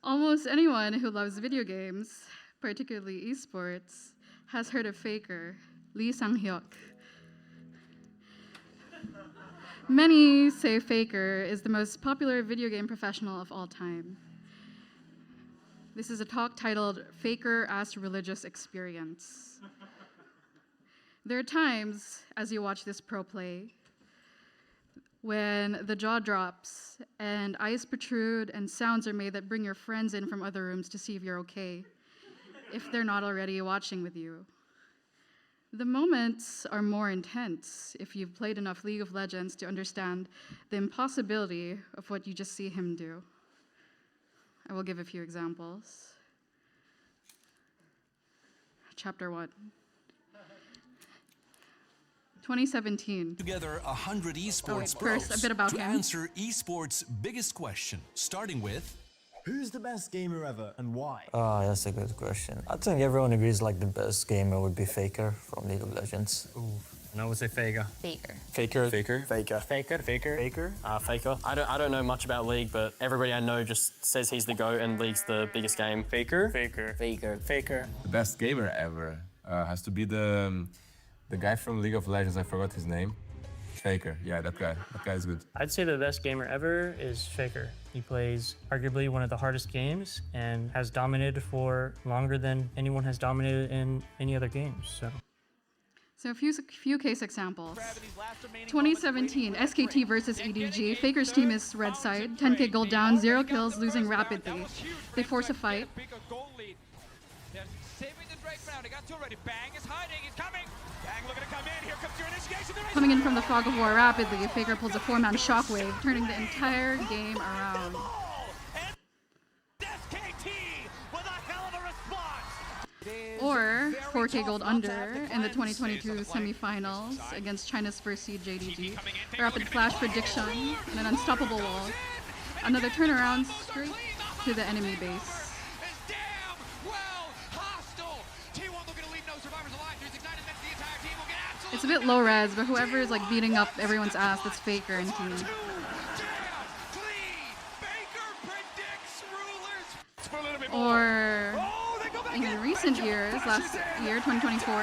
Almost anyone who loves video games, particularly esports, has heard of Faker, Lee Sang-hyuk. Many say Faker is the most popular video game professional of all time. This is a talk titled Faker as Religious Experience. There are times, as you watch this pro play, when the jaw drops and eyes protrude and sounds are made that bring your friends in from other rooms to see if you're okay, if they're not already watching with you. The moments are more intense if you've played enough League of Legends to understand the impossibility of what you just see him do. I will give a few examples. Chapter 1. 2017. Together 100 esports first, pros a bit about to him. answer esports' biggest question, starting with who's the best gamer ever and why? Ah, that's a good question. I think everyone agrees like the best gamer would be Faker from League of Legends. Ooh, and I would say Faker. Faker. Faker. Faker. Faker. Faker. Faker. Faker. Faker. I don't know much about League, but everybody I know just says he's the GOAT and League's the biggest game. Faker. Faker. Faker. Faker. The best gamer ever has to be the guy from League of Legends. I forgot his name. Faker. Yeah, that guy. That guy is good. I'd say the best gamer ever is Faker. He plays arguably one of the hardest games and has dominated for longer than anyone has dominated in any other games. So a few case examples. 2017, SKT versus EDG. Faker's team is red side, 10k gold down, 0 kills, losing rapidly. They force a fight. Coming in from the fog of war rapidly, Faker pulls a 4-man shockwave, turning the entire game around. Or 4k gold under in the 2022 semifinals against China's first seed JDG. A rapid flash prediction and an unstoppable wall. Another turnaround straight to the enemy base. It's a bit low res, but whoever is like beating up everyone's ass, that's Faker and team. Or in recent years, last year, 2024,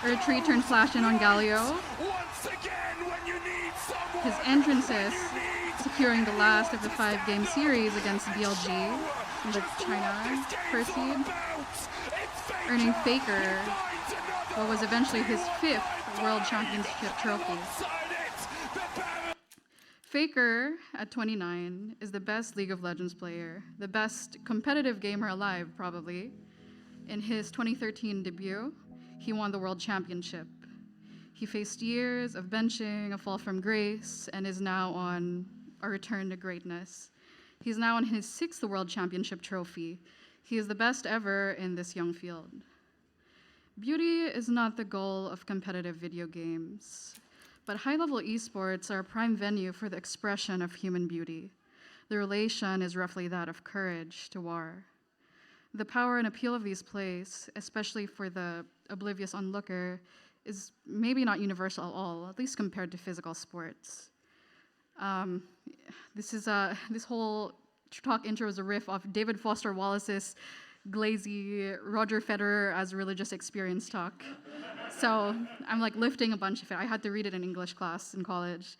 a retreat turned flash in on Galio. His entrances securing the last of the 5-game series against BLG in the China first seed, earning Faker what was eventually his 5th World Championship trophy. Faker, at 29, is the best League of Legends player, the best competitive gamer alive, probably. In his 2013 debut, he won the World Championship. He faced years of benching, a fall from grace, and is now on a return to greatness. He's now on his 6th World Championship trophy. He is the best ever in this young field. Beauty is not the goal of competitive video games, but high-level esports are a prime venue for the expression of human beauty. The relation is roughly that of courage to war. The power and appeal of these plays, especially for the oblivious onlooker, is maybe not universal at all, at least compared to physical sports. This whole talk intro is a riff off David Foster Wallace's glazy Roger Federer as religious experience talk. So I'm like lifting a bunch of it. I had to read it in English class in college.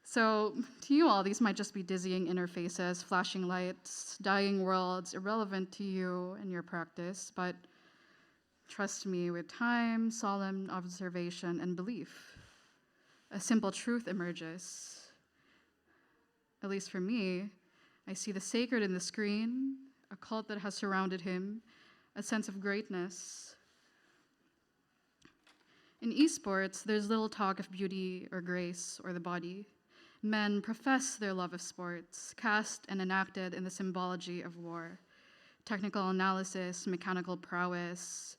So to you all, these might just be dizzying interfaces, flashing lights, dying worlds, irrelevant to you and your practice, but trust me, with time, solemn observation, and belief, a simple truth emerges. At least for me, I see the sacred in the screen, a cult that has surrounded him, a sense of greatness. In esports, there's little talk of beauty or grace or the body. Men profess their love of sports, cast and enacted in the symbology of war. Technical analysis, mechanical prowess,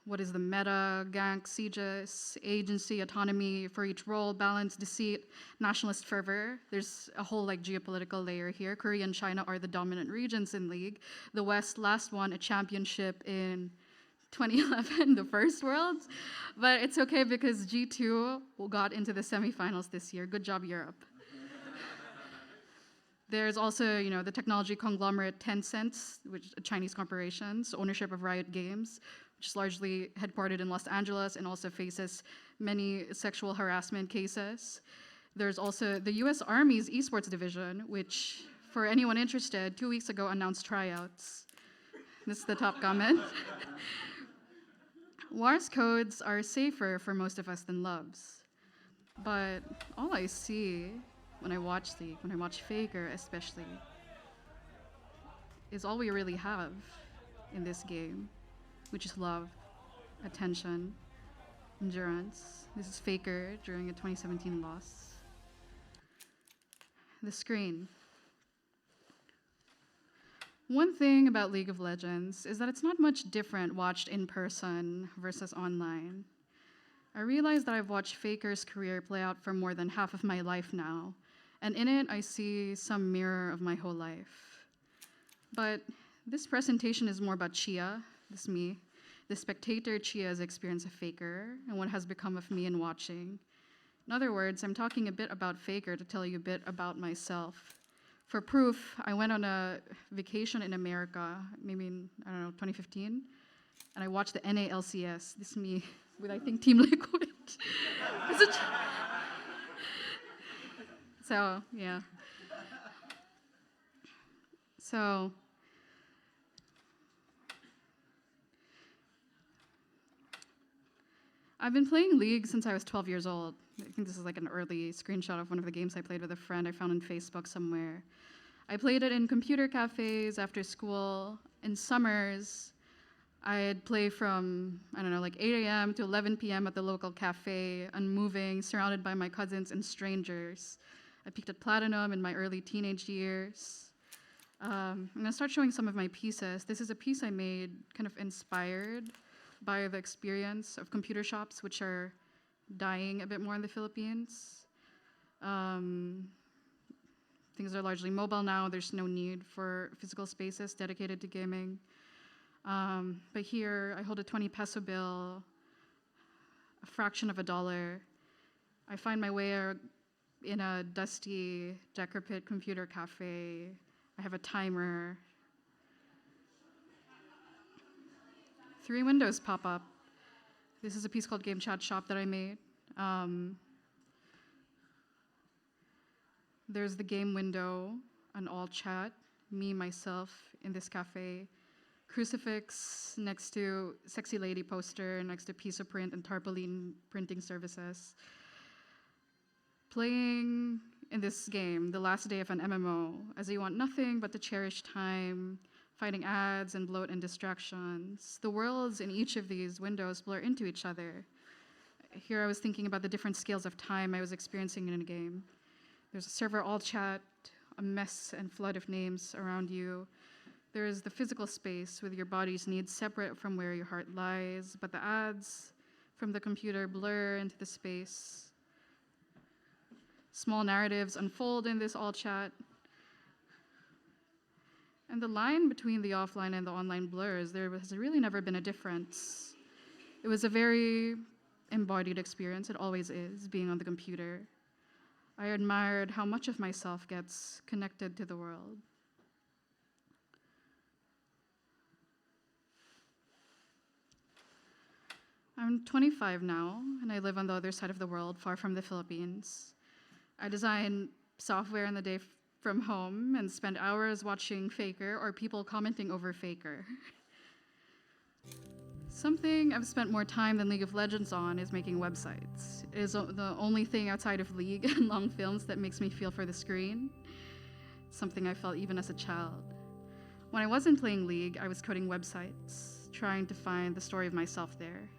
what is the meta, gank, sieges, agency, autonomy for each role, balance, deceit, nationalist fervor. There's a whole like geopolitical layer here. Korea and China are the dominant regions in League. The West last won a championship in 2011, the first Worlds. But it's okay because G2 got into the semifinals this year. Good job, Europe. There's also, the technology conglomerate Tencent, which is a Chinese corporation, ownership of Riot Games, which is largely headquartered in Los Angeles and also faces many sexual harassment cases. There's also the US Army's esports division, which, for anyone interested, 2 weeks ago announced tryouts. This is the top comment. War's codes are safer for most of us than loves. But all I see when I watch League, when I watch Faker especially, is all we really have in this game, which is love, attention, endurance. This is Faker during a 2017 loss. The screen. One thing about League of Legends is that it's not much different watched in person versus online. I realize that I've watched Faker's career play out for more than half of my life now, and in it I see some mirror of my whole life. But this presentation is more about Chia, this me, the spectator Chia's experience of Faker, and what has become of me in watching. In other words, I'm talking a bit about Faker to tell you a bit about myself. For proof, I went on a vacation in America, maybe in, 2015, and I watched the NALCS. This is me with, I think, Team Liquid. So, yeah. So, I've been playing League since I was 12 years old. I think this is like an early screenshot of one of the games I played with a friend I found on Facebook somewhere. I played it in computer cafes after school. In summers, I'd play from, like 8 a.m. to 11 p.m. at the local cafe, unmoving, surrounded by my cousins and strangers. I peaked at Platinum in my early teenage years. I'm gonna start showing some of my pieces. This is a piece I made kind of inspired by the experience of computer shops, which are dying a bit more in the Philippines. Things are largely mobile now. There's no need for physical spaces dedicated to gaming. But here, I hold a 20 peso bill, a fraction of $1. I find my way in a dusty, decrepit computer cafe. I have a timer. 3 windows pop up. This is a piece called Game Chat Shop that I made. There's the game window, an all chat, me, myself, in this cafe. Crucifix next to sexy lady poster, next to piece of print and tarpaulin printing services. Playing in this game, the last day of an MMO, as you want nothing but to cherish time, fighting ads and bloat and distractions. The worlds in each of these windows blur into each other. Here I was thinking about the different scales of time I was experiencing in a game. There's a server all chat, a mess and flood of names around you. There is the physical space with your body's needs separate from where your heart lies, but the ads from the computer blur into the space. Small narratives unfold in this all chat. And the line between the offline and the online blurs, there has really never been a difference. It was a very embodied experience, it always is, being on the computer. I admired how much of myself gets connected to the world. I'm 25 now, and I live on the other side of the world, far from the Philippines. I design software in the day from home and spend hours watching Faker or people commenting over Faker. Something I've spent more time than League of Legends on is making websites. It is the only thing outside of League and long films that makes me feel for the screen. Something I felt even as a child. When I wasn't playing League, I was coding websites, trying to find the story of myself there.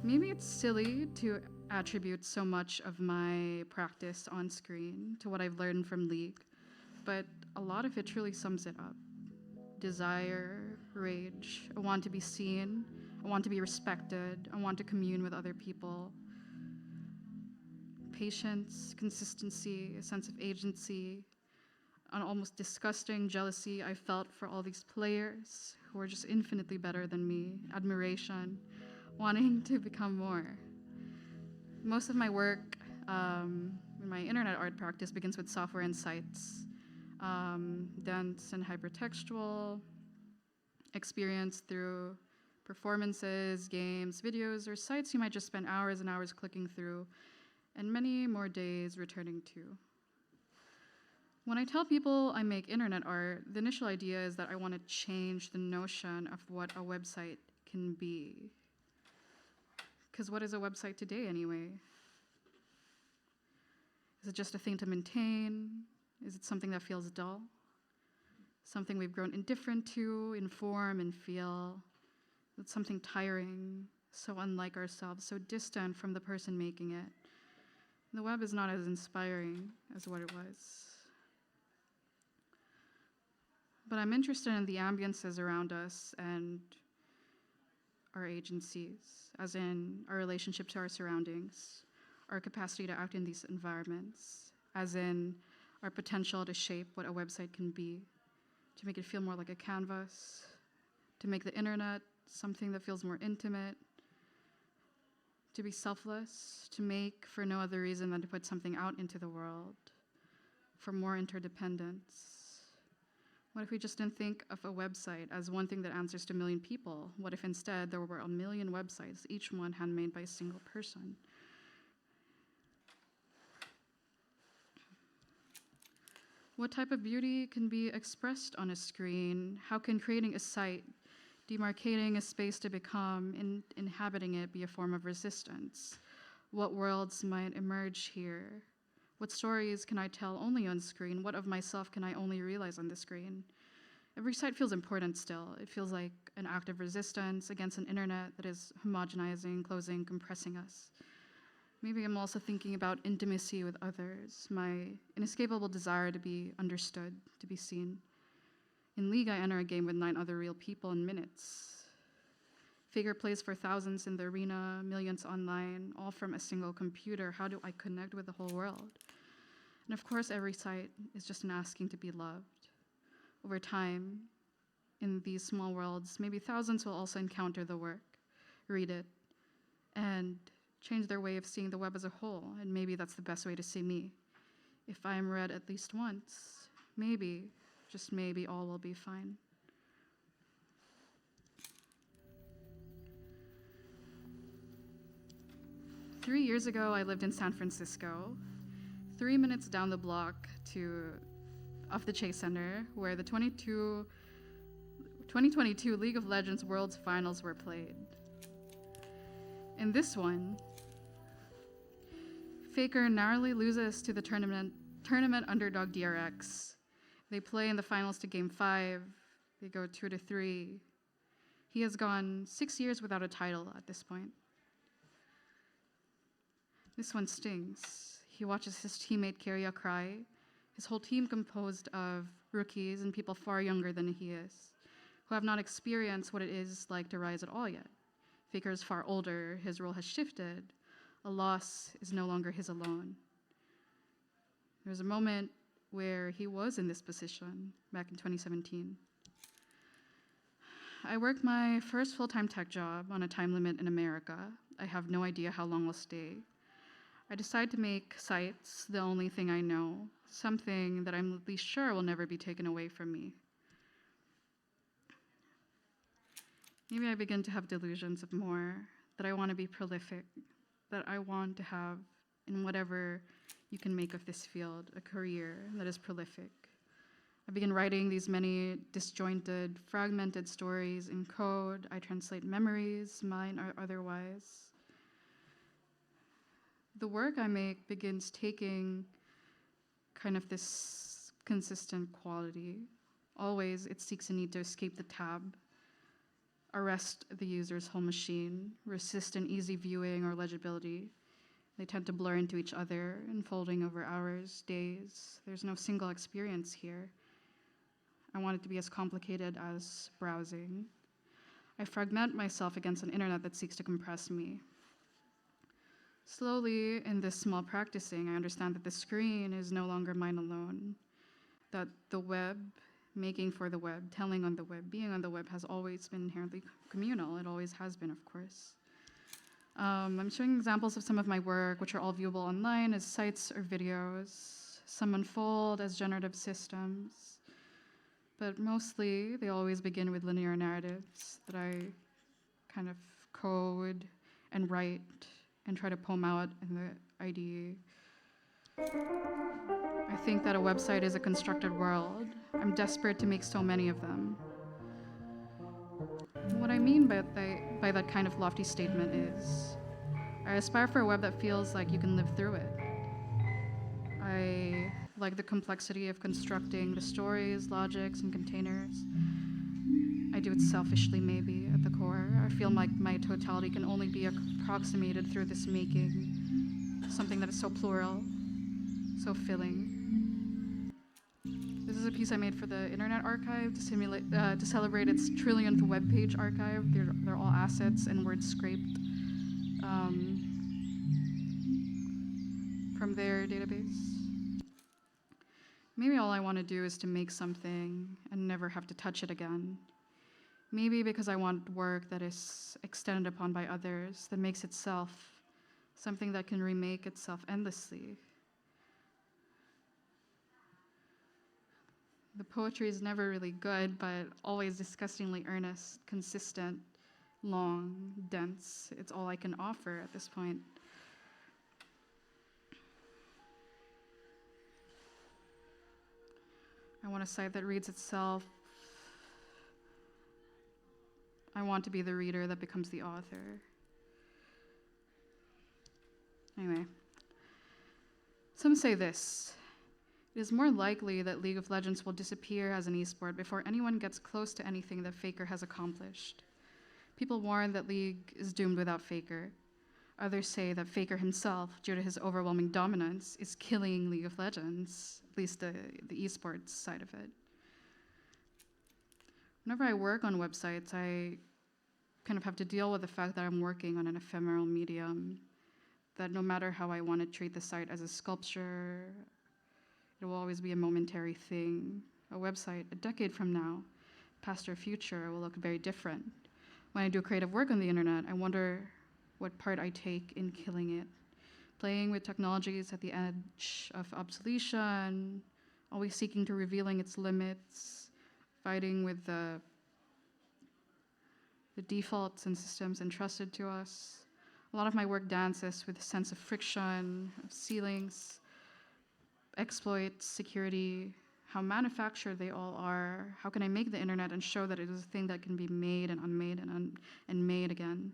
Maybe it's silly to attribute so much of my practice on screen to what I've learned from League, but a lot of it truly sums it up. Desire, rage, I want to be seen, I want to be respected, I want to commune with other people. Patience, consistency, a sense of agency, an almost disgusting jealousy I felt for all these players who are just infinitely better than me, admiration, wanting to become more. Most of my work in my internet art practice begins with software and sites. Dense and hypertextual, experience through performances, games, videos, or sites you might just spend hours and hours clicking through, and many more days returning to. When I tell people I make internet art, the initial idea is that I want to change the notion of what a website can be. Because what is a website today anyway? Is it just a thing to maintain? Is it something that feels dull? Something we've grown indifferent to in form and feel? Is it something tiring, so unlike ourselves, so distant from the person making it? The web is not as inspiring as what it was. But I'm interested in the ambiances around us and our agencies, as in our relationship to our surroundings, our capacity to act in these environments, as in our potential to shape what a website can be, to make it feel more like a canvas, to make the internet something that feels more intimate, to be selfless, to make for no other reason than to put something out into the world, for more interdependence. What if we just didn't think of a website as one thing that answers to a million people? What if instead there were a million websites, each one handmade by a single person? What type of beauty can be expressed on a screen? How can creating a site, demarcating a space to become, inhabiting it be a form of resistance? What worlds might emerge here? What stories can I tell only on screen? What of myself can I only realize on the screen? Every site feels important still. It feels like an act of resistance against an internet that is homogenizing, closing, compressing us. Maybe I'm also thinking about intimacy with others, my inescapable desire to be understood, to be seen. In League, I enter a game with 9 other real people in minutes. Faker plays for thousands in the arena, millions online, all from a single computer. How do I connect with the whole world? And of course, every site is just an asking to be loved. Over time, in these small worlds, maybe thousands will also encounter the work, read it, and change their way of seeing the web as a whole. And maybe that's the best way to see me. If I am read at least once, maybe, just maybe, all will be fine. Three years ago, I lived in San Francisco, 3 minutes down the block of the Chase Center, where the 2022 League of Legends Worlds Finals were played. In this one, Faker narrowly loses to the tournament underdog DRX. They play in the finals to game 5. They go 2-3. He has gone 6 years without a title at this point. This one stings. He watches his teammate carry a cry, his whole team composed of rookies and people far younger than he is, who have not experienced what it is like to rise at all yet. Faker is far older, his role has shifted. A loss is no longer his alone. There was a moment where he was in this position back in 2017. I worked my first full-time tech job on a time limit in America. I have no idea how long I'll stay. I decide to make sites the only thing I know, something that I'm at least sure will never be taken away from me. Maybe I begin to have delusions of more, that I want to be prolific, that I want to have, in whatever you can make of this field, a career that is prolific. I begin writing these many disjointed, fragmented stories in code. I translate memories, mine or otherwise. The work I make begins taking kind of this consistent quality. Always it seeks a need to escape the tab, arrest the user's whole machine, resist an easy viewing or legibility. They tend to blur into each other, unfolding over hours, days. There's no single experience here. I want it to be as complicated as browsing. I fragment myself against an internet that seeks to compress me. Slowly, in this small practicing, I understand that the screen is no longer mine alone, that the web, making for the web, telling on the web, being on the web has always been inherently communal. It always has been, of course. I'm showing examples of some of my work, which are all viewable online as sites or videos. Some unfold as generative systems, but mostly they always begin with linear narratives that I kind of code and write and try to poem out in the IDE. I think that a website is a constructed world. I'm desperate to make so many of them. What I mean by that kind of lofty statement is, I aspire for a web that feels like you can live through it. I like the complexity of constructing the stories, logics, and containers. I do it selfishly, maybe, at the core. I feel like my totality can only be approximated through this making, something that is so plural, so filling. This is is a piece I made for the Internet Archive to celebrate its trillionth web page archive. They're all assets and words scraped from their database. Maybe all I want to do is to make something and never have to touch it again. Maybe because I want work that is extended upon by others, that makes itself something that can remake itself endlessly. The poetry is never really good, but always disgustingly earnest, consistent, long, dense. It's all I can offer at this point. I want a site that reads itself. I want to be the reader that becomes the author. Anyway, some say this. It is more likely that League of Legends will disappear as an esport before anyone gets close to anything that Faker has accomplished. People warn that League is doomed without Faker. Others say that Faker himself, due to his overwhelming dominance, is killing League of Legends, at least the esports side of it. Whenever I work on websites, I kind of have to deal with the fact that I'm working on an ephemeral medium, that no matter how I want to treat the site as a sculpture, it will always be a momentary thing. A website, a decade from now, past or future, will look very different. When I do creative work on the internet, I wonder what part I take in killing it. Playing with technologies at the edge of obsolescence, always seeking to revealing its limits, fighting with the defaults and systems entrusted to us. A lot of my work dances with a sense of friction, of ceilings, exploits, security, how manufactured they all are. How can I make the internet and show that it is a thing that can be made and unmade and made again?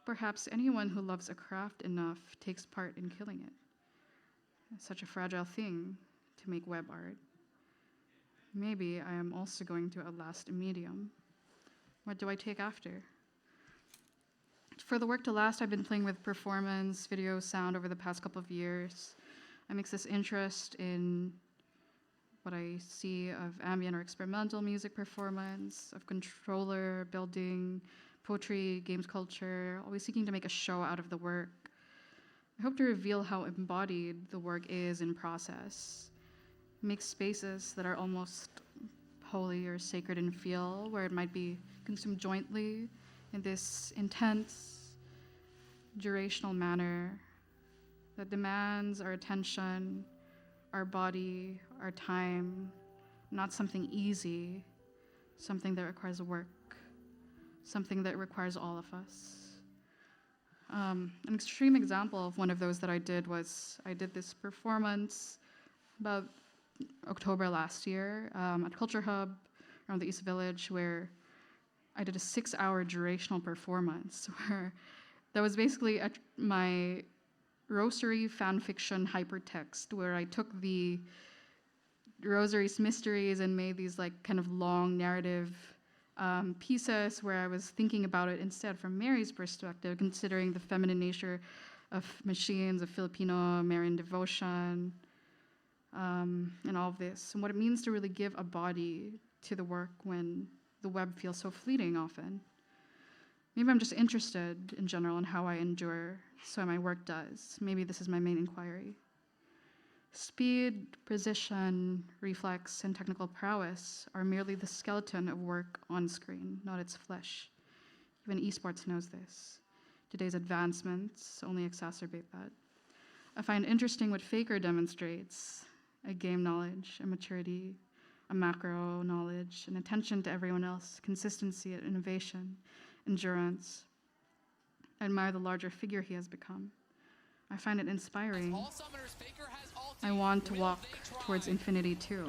Perhaps anyone who loves a craft enough takes part in killing it. It's such a fragile thing to make web art. Maybe I am also going to outlast a medium. What do I take after? For the work to last, I've been playing with performance, video, sound over the past couple of years. I mix this interest in what I see of ambient or experimental music performance, of controller building, poetry, games culture, always seeking to make a show out of the work. I hope to reveal how embodied the work is in process. Make spaces that are almost holy or sacred in feel, where it might be consumed jointly in this intense, durational manner that demands our attention, our body, our time, not something easy, something that requires work, something that requires all of us. An extreme example of one of those that I did was I did this performance about October last year at Culture Hub around the East Village, where I did a 6-hour durational performance where that was basically my Rosary fanfiction hypertext, where I took the Rosary's mysteries and made these like kind of long narrative pieces where I was thinking about it instead from Mary's perspective, considering the feminine nature of machines, of Filipino Marian devotion, and all of this, and what it means to really give a body to the work when the web feels so fleeting often. Maybe I'm just interested in general in how I endure, so my work does. Maybe this is my main inquiry. Speed, precision, reflex, and technical prowess are merely the skeleton of work on screen, not its flesh. Even esports knows this. Today's advancements only exacerbate that. I find interesting what Faker demonstrates: a game knowledge, a maturity, a macro knowledge, an attention to everyone else, consistency and innovation, endurance. I admire the larger figure he has become. I find it inspiring. I want to walk towards infinity too.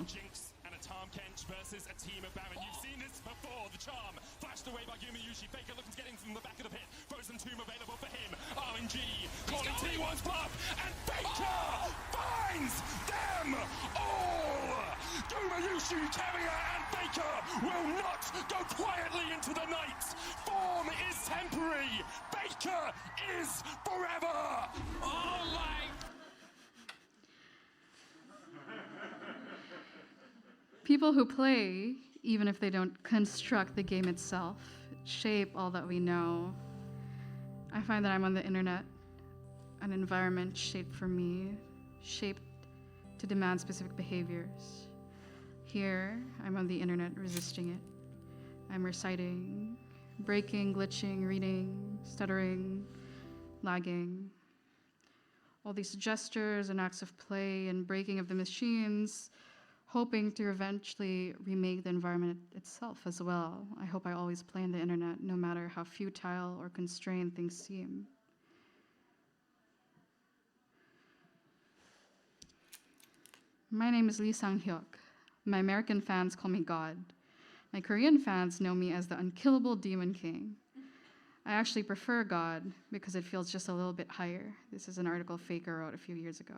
And a Tom Kench versus a team of Baron. You've seen this before. The charm flashed away by Yumayushi. Faker looking to get in from the back of the pit. Frozen Tomb available for him. RNG calling T1's bluff. And Faker finds them all. Yumayushi, Carrier, and Faker will not go quietly into the night. Form is temporary. Faker is forever. Oh my. People who play, even if they don't construct the game itself, shape all that we know. I find that I'm on the internet, an environment shaped for me, shaped to demand specific behaviors. Here, I'm on the internet resisting it. I'm reciting, breaking, glitching, reading, stuttering, lagging. All these gestures and acts of play and breaking of the machines, hoping to eventually remake the environment itself as well. I hope I always play on the internet, no matter how futile or constrained things seem. My name is Lee Sang-hyuk. My American fans call me God. My Korean fans know me as the unkillable Demon King. I actually prefer God because it feels just a little bit higher. This is an article Faker wrote a few years ago.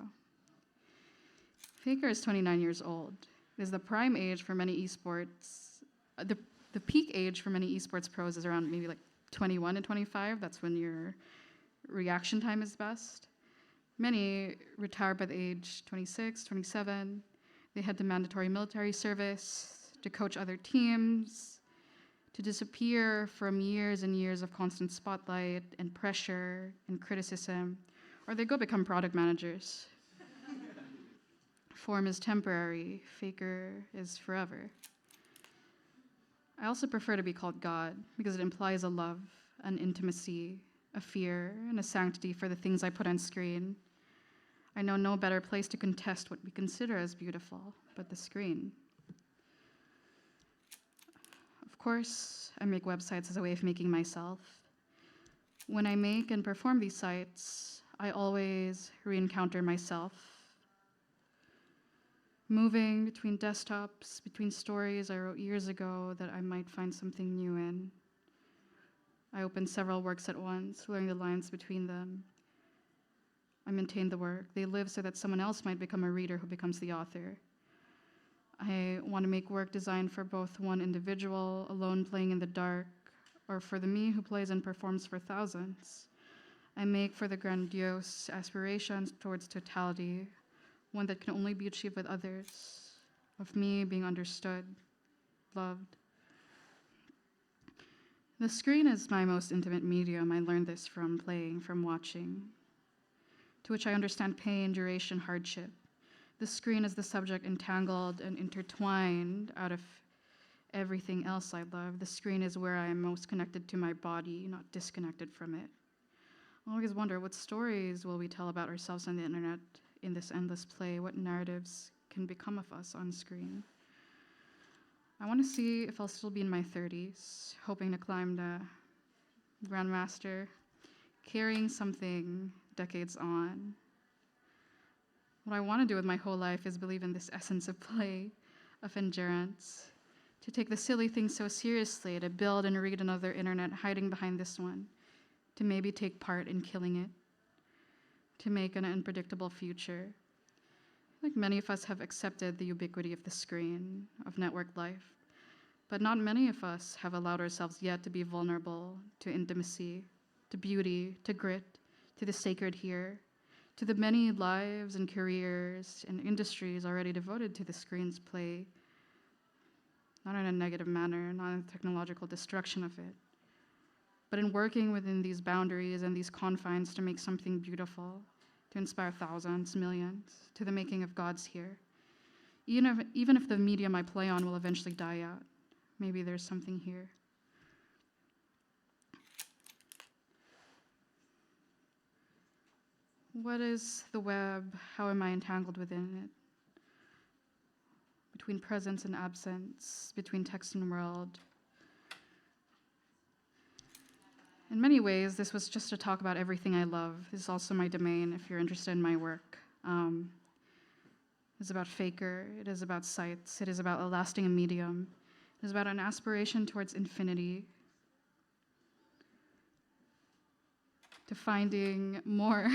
Faker is 29 years old. It is the prime age for many esports. The peak age for many esports pros is around maybe like 21 and 25. That's when your reaction time is best. Many retire by the age 26, 27. They head to mandatory military service, to coach other teams, to disappear from years and years of constant spotlight and pressure and criticism, or they go become product managers. Form is temporary, Faker is forever. I also prefer to be called God because it implies a love, an intimacy, a fear, and a sanctity for the things I put on screen. I know no better place to contest what we consider as beautiful but the screen. Of course, I make websites as a way of making myself. When I make and perform these sites, I always re-encounter myself. Moving between desktops, between stories I wrote years ago that I might find something new in. I open several works at once, blurring the lines between them. I maintain the work. They live so that someone else might become a reader who becomes the author. I want to make work designed for both one individual, alone playing in the dark, or for the me who plays and performs for thousands. I make for the grandiose aspirations towards totality, one that can only be achieved with others, of me being understood, loved. The screen is my most intimate medium. I learned this from playing, from watching, to which I understand pain, duration, hardship. The screen is the subject entangled and intertwined out of everything else I love. The screen is where I am most connected to my body, not disconnected from it. I always wonder, what stories will we tell about ourselves on the internet in this endless play? What narratives can become of us on screen? I want to see if I'll still be in my 30s, hoping to climb the Grandmaster, carrying something decades on. What I want to do with my whole life is believe in this essence of play, of endurance, to take the silly things so seriously, to build and read another internet hiding behind this one, to maybe take part in killing it, to make an unpredictable future. Like many of us have accepted the ubiquity of the screen, of network life, but not many of us have allowed ourselves yet to be vulnerable to intimacy, to beauty, to grit, to the sacred here, to the many lives and careers and industries already devoted to the screen's play, not in a negative manner, not in technological destruction of it, but in working within these boundaries and these confines to make something beautiful, to inspire thousands, millions, to the making of gods here. Even if the medium I play on will eventually die out, maybe there's something here. What is the web? How am I entangled within it? Between presence and absence, between text and world. In many ways, this was just a talk about everything I love. This is also my domain if you're interested in my work. It's about Faker, it is about sites, it is about a lasting medium. It is about an aspiration towards infinity, to finding more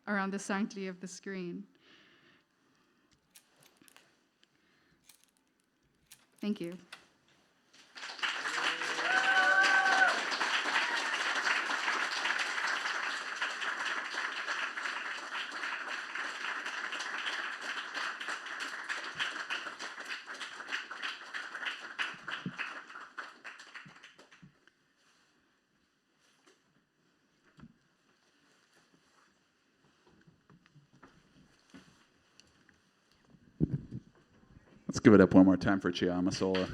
around the sanctity of the screen. Thank you. give it up one more time for Chia Amisola.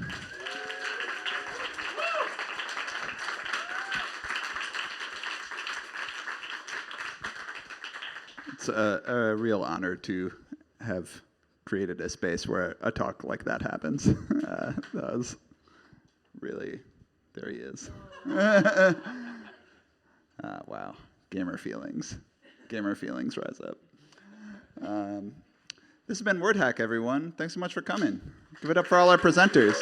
It's a real honor to have created a space where a talk like that happens. That was really, there he is. Wow, gamer feelings. Gamer feelings rise up. This has been WordHack, everyone. Thanks so much for coming. Give it up for all our presenters.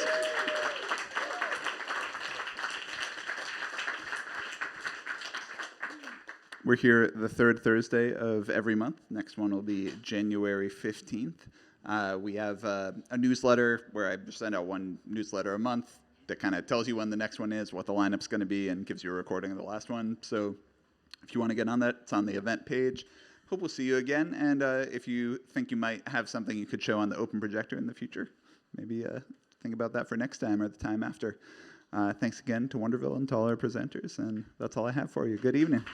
We're here the third Thursday of every month. Next one will be January 15th. We have a newsletter where I send out one newsletter a month that kind of tells you when the next one is, what the lineup's going to be, and gives you a recording of the last one. So if you want to get on that, it's on the event page. Hope we'll see you again. And if you think you might have something you could show on the open projector in the future, maybe think about that for next time or the time after. Thanks again to Wonderville and to all our presenters. And that's all I have for you. Good evening.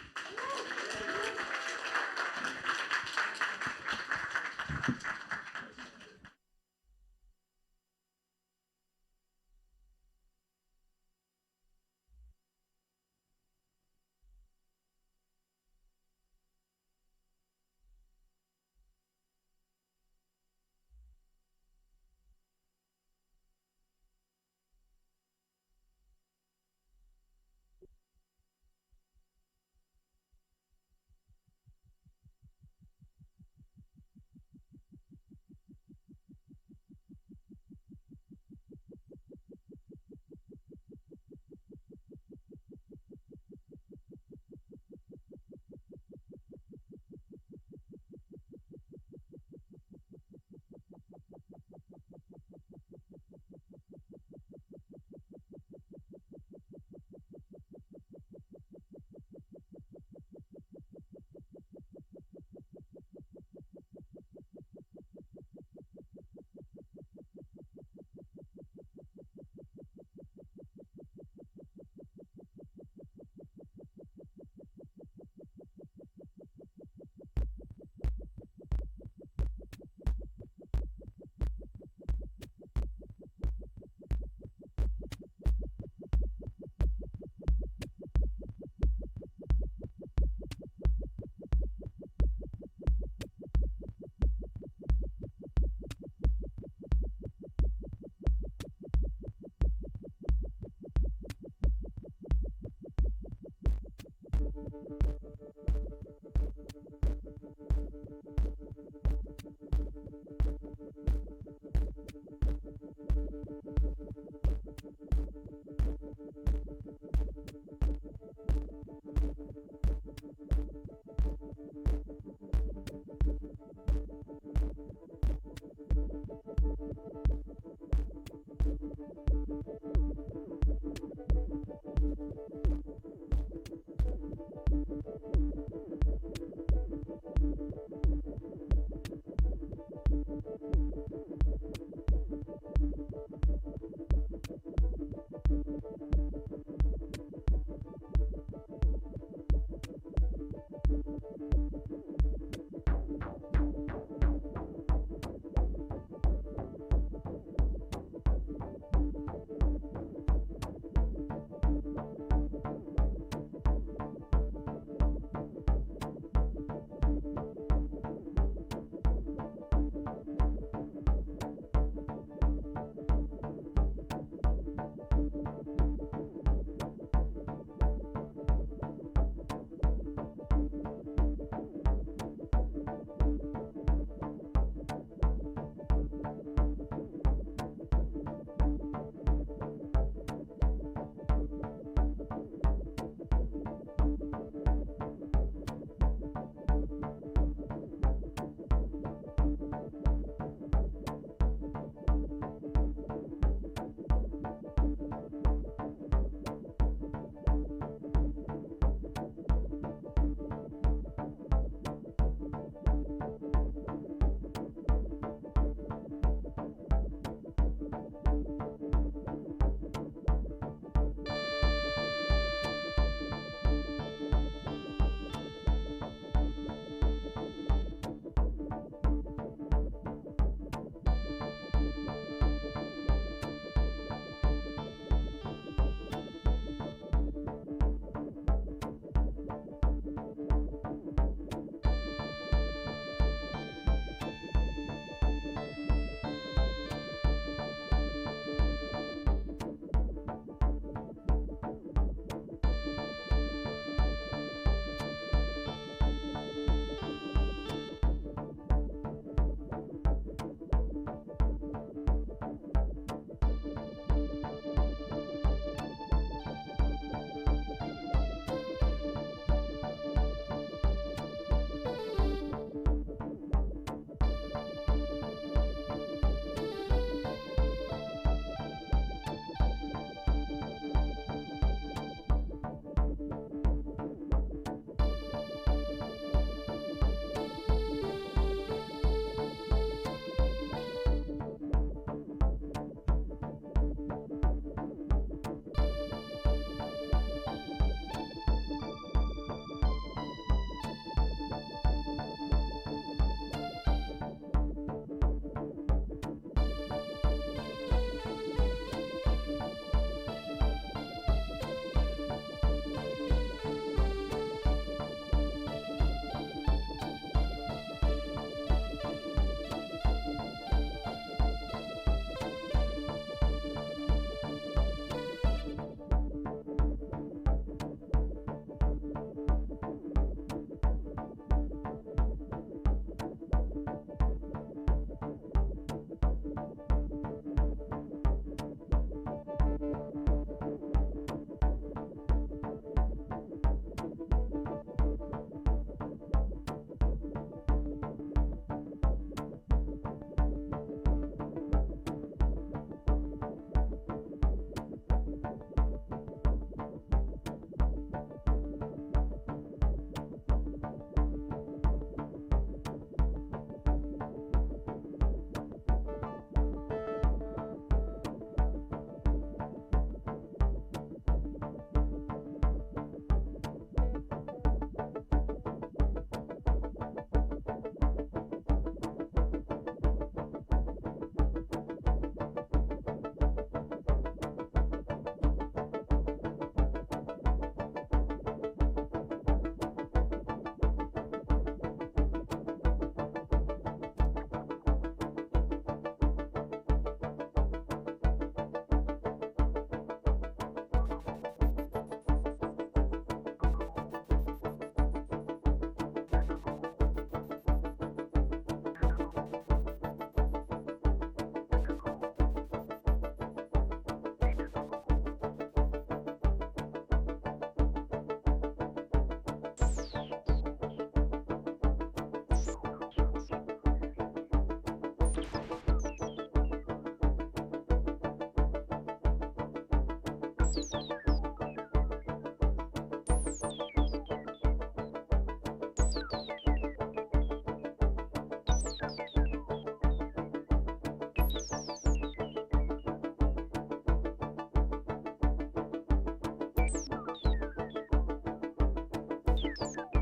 Bye.